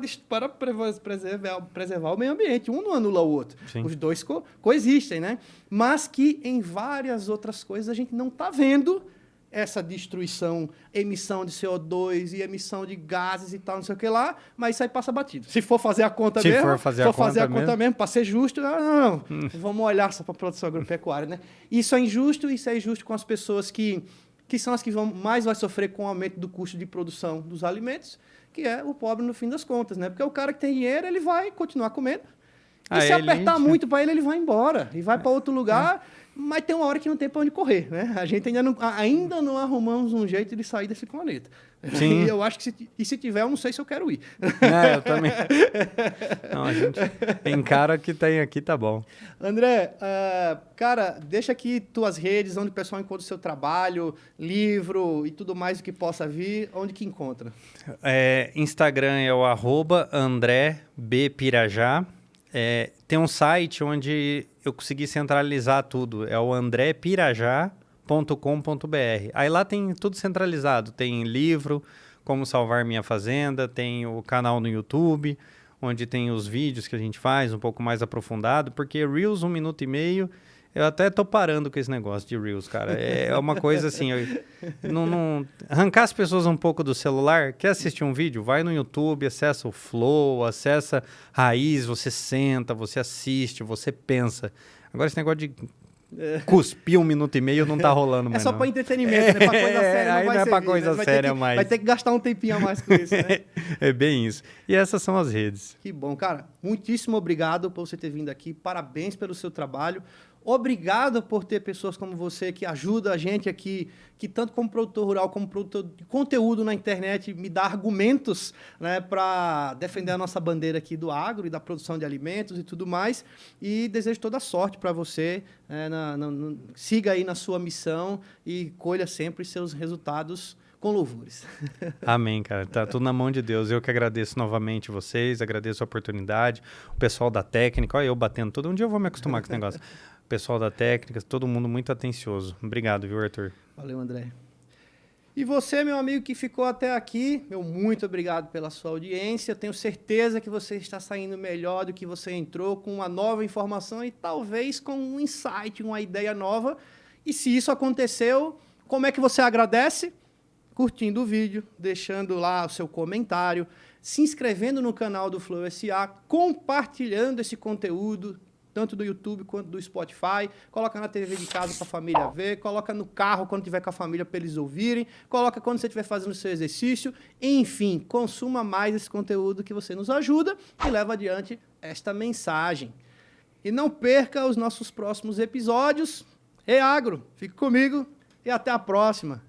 preservar o meio ambiente. Um não anula o outro. Sim. Os dois coexistem, né? Mas que em várias outras coisas a gente não está vendo essa destruição, emissão de CO2 e emissão de gases e tal, não sei o que lá, mas isso aí passa batido. Se for fazer a conta mesmo,
for fazer a conta mesmo,
para ser justo, não. Vamos olhar só para a produção agropecuária, né? Isso é injusto com as pessoas que são as que mais vai sofrer com o aumento do custo de produção dos alimentos, que é o pobre no fim das contas, né? Porque o cara que tem dinheiro, ele vai continuar comendo. E se apertar muito para ele vai embora. E vai para outro lugar, mas tem uma hora que não tem para onde correr, né? A gente ainda não arrumamos um jeito de sair desse planeta.
Sim.
E eu acho que se tiver, eu não sei se eu quero ir.
Eu também. Não, a gente encara que tem aqui, tá bom.
André, cara, deixa aqui tuas redes, onde o pessoal encontra o seu trabalho, livro e tudo mais o que possa vir, onde que encontra?
Instagram é o @AndréBPirajá. Tem um site onde eu consegui centralizar tudo, é o andrepirajá.com.br. Aí lá tem tudo centralizado, tem livro, Como Salvar Minha Fazenda, tem o canal no YouTube, onde tem os vídeos que a gente faz um pouco mais aprofundado, porque Reels 1 minuto e meio, eu até tô parando com esse negócio de Reels, cara. É uma coisa assim, arrancar as pessoas um pouco do celular, quer assistir um vídeo? Vai no YouTube, acessa o Flow, acessa Raiz, você senta, você assiste, você pensa. Agora esse negócio de cuspir 1 minuto e meio não tá rolando mais.
É só para entretenimento, né? Pra coisa séria
não é pra coisa séria mais.
Vai ter que gastar um tempinho a mais com isso, né?
É bem isso. E essas são as redes.
Que bom, cara. Muitíssimo obrigado por você ter vindo aqui. Parabéns pelo seu trabalho. Obrigado por ter pessoas como você que ajudam a gente aqui, que tanto como produtor rural, como produtor de conteúdo na internet, me dá argumentos, né, para defender a nossa bandeira aqui do agro e da produção de alimentos e tudo mais. E desejo toda a sorte para você. Siga aí na sua missão e colha sempre seus resultados com louvores.
Amém, cara. Tá tudo na mão de Deus. Eu que agradeço novamente vocês, agradeço a oportunidade, o pessoal da técnica, olha eu batendo todo. Um dia eu vou me acostumar com esse negócio. O pessoal da técnica, todo mundo muito atencioso. Obrigado, viu, Arthur?
Valeu, André. E você, meu amigo que ficou até aqui, meu muito obrigado pela sua audiência. Tenho certeza que você está saindo melhor do que você entrou, com uma nova informação e talvez com um insight, uma ideia nova. E se isso aconteceu, como é que você agradece? Curtindo o vídeo, deixando lá o seu comentário, se inscrevendo no canal do Flow SA, compartilhando esse conteúdo, tanto do YouTube quanto do Spotify, coloca na TV de casa para a família ver, coloca no carro quando estiver com a família para eles ouvirem, coloca quando você estiver fazendo o seu exercício, enfim, consuma mais esse conteúdo que você nos ajuda e leva adiante esta mensagem. E não perca os nossos próximos episódios. Agro, fique comigo e até a próxima.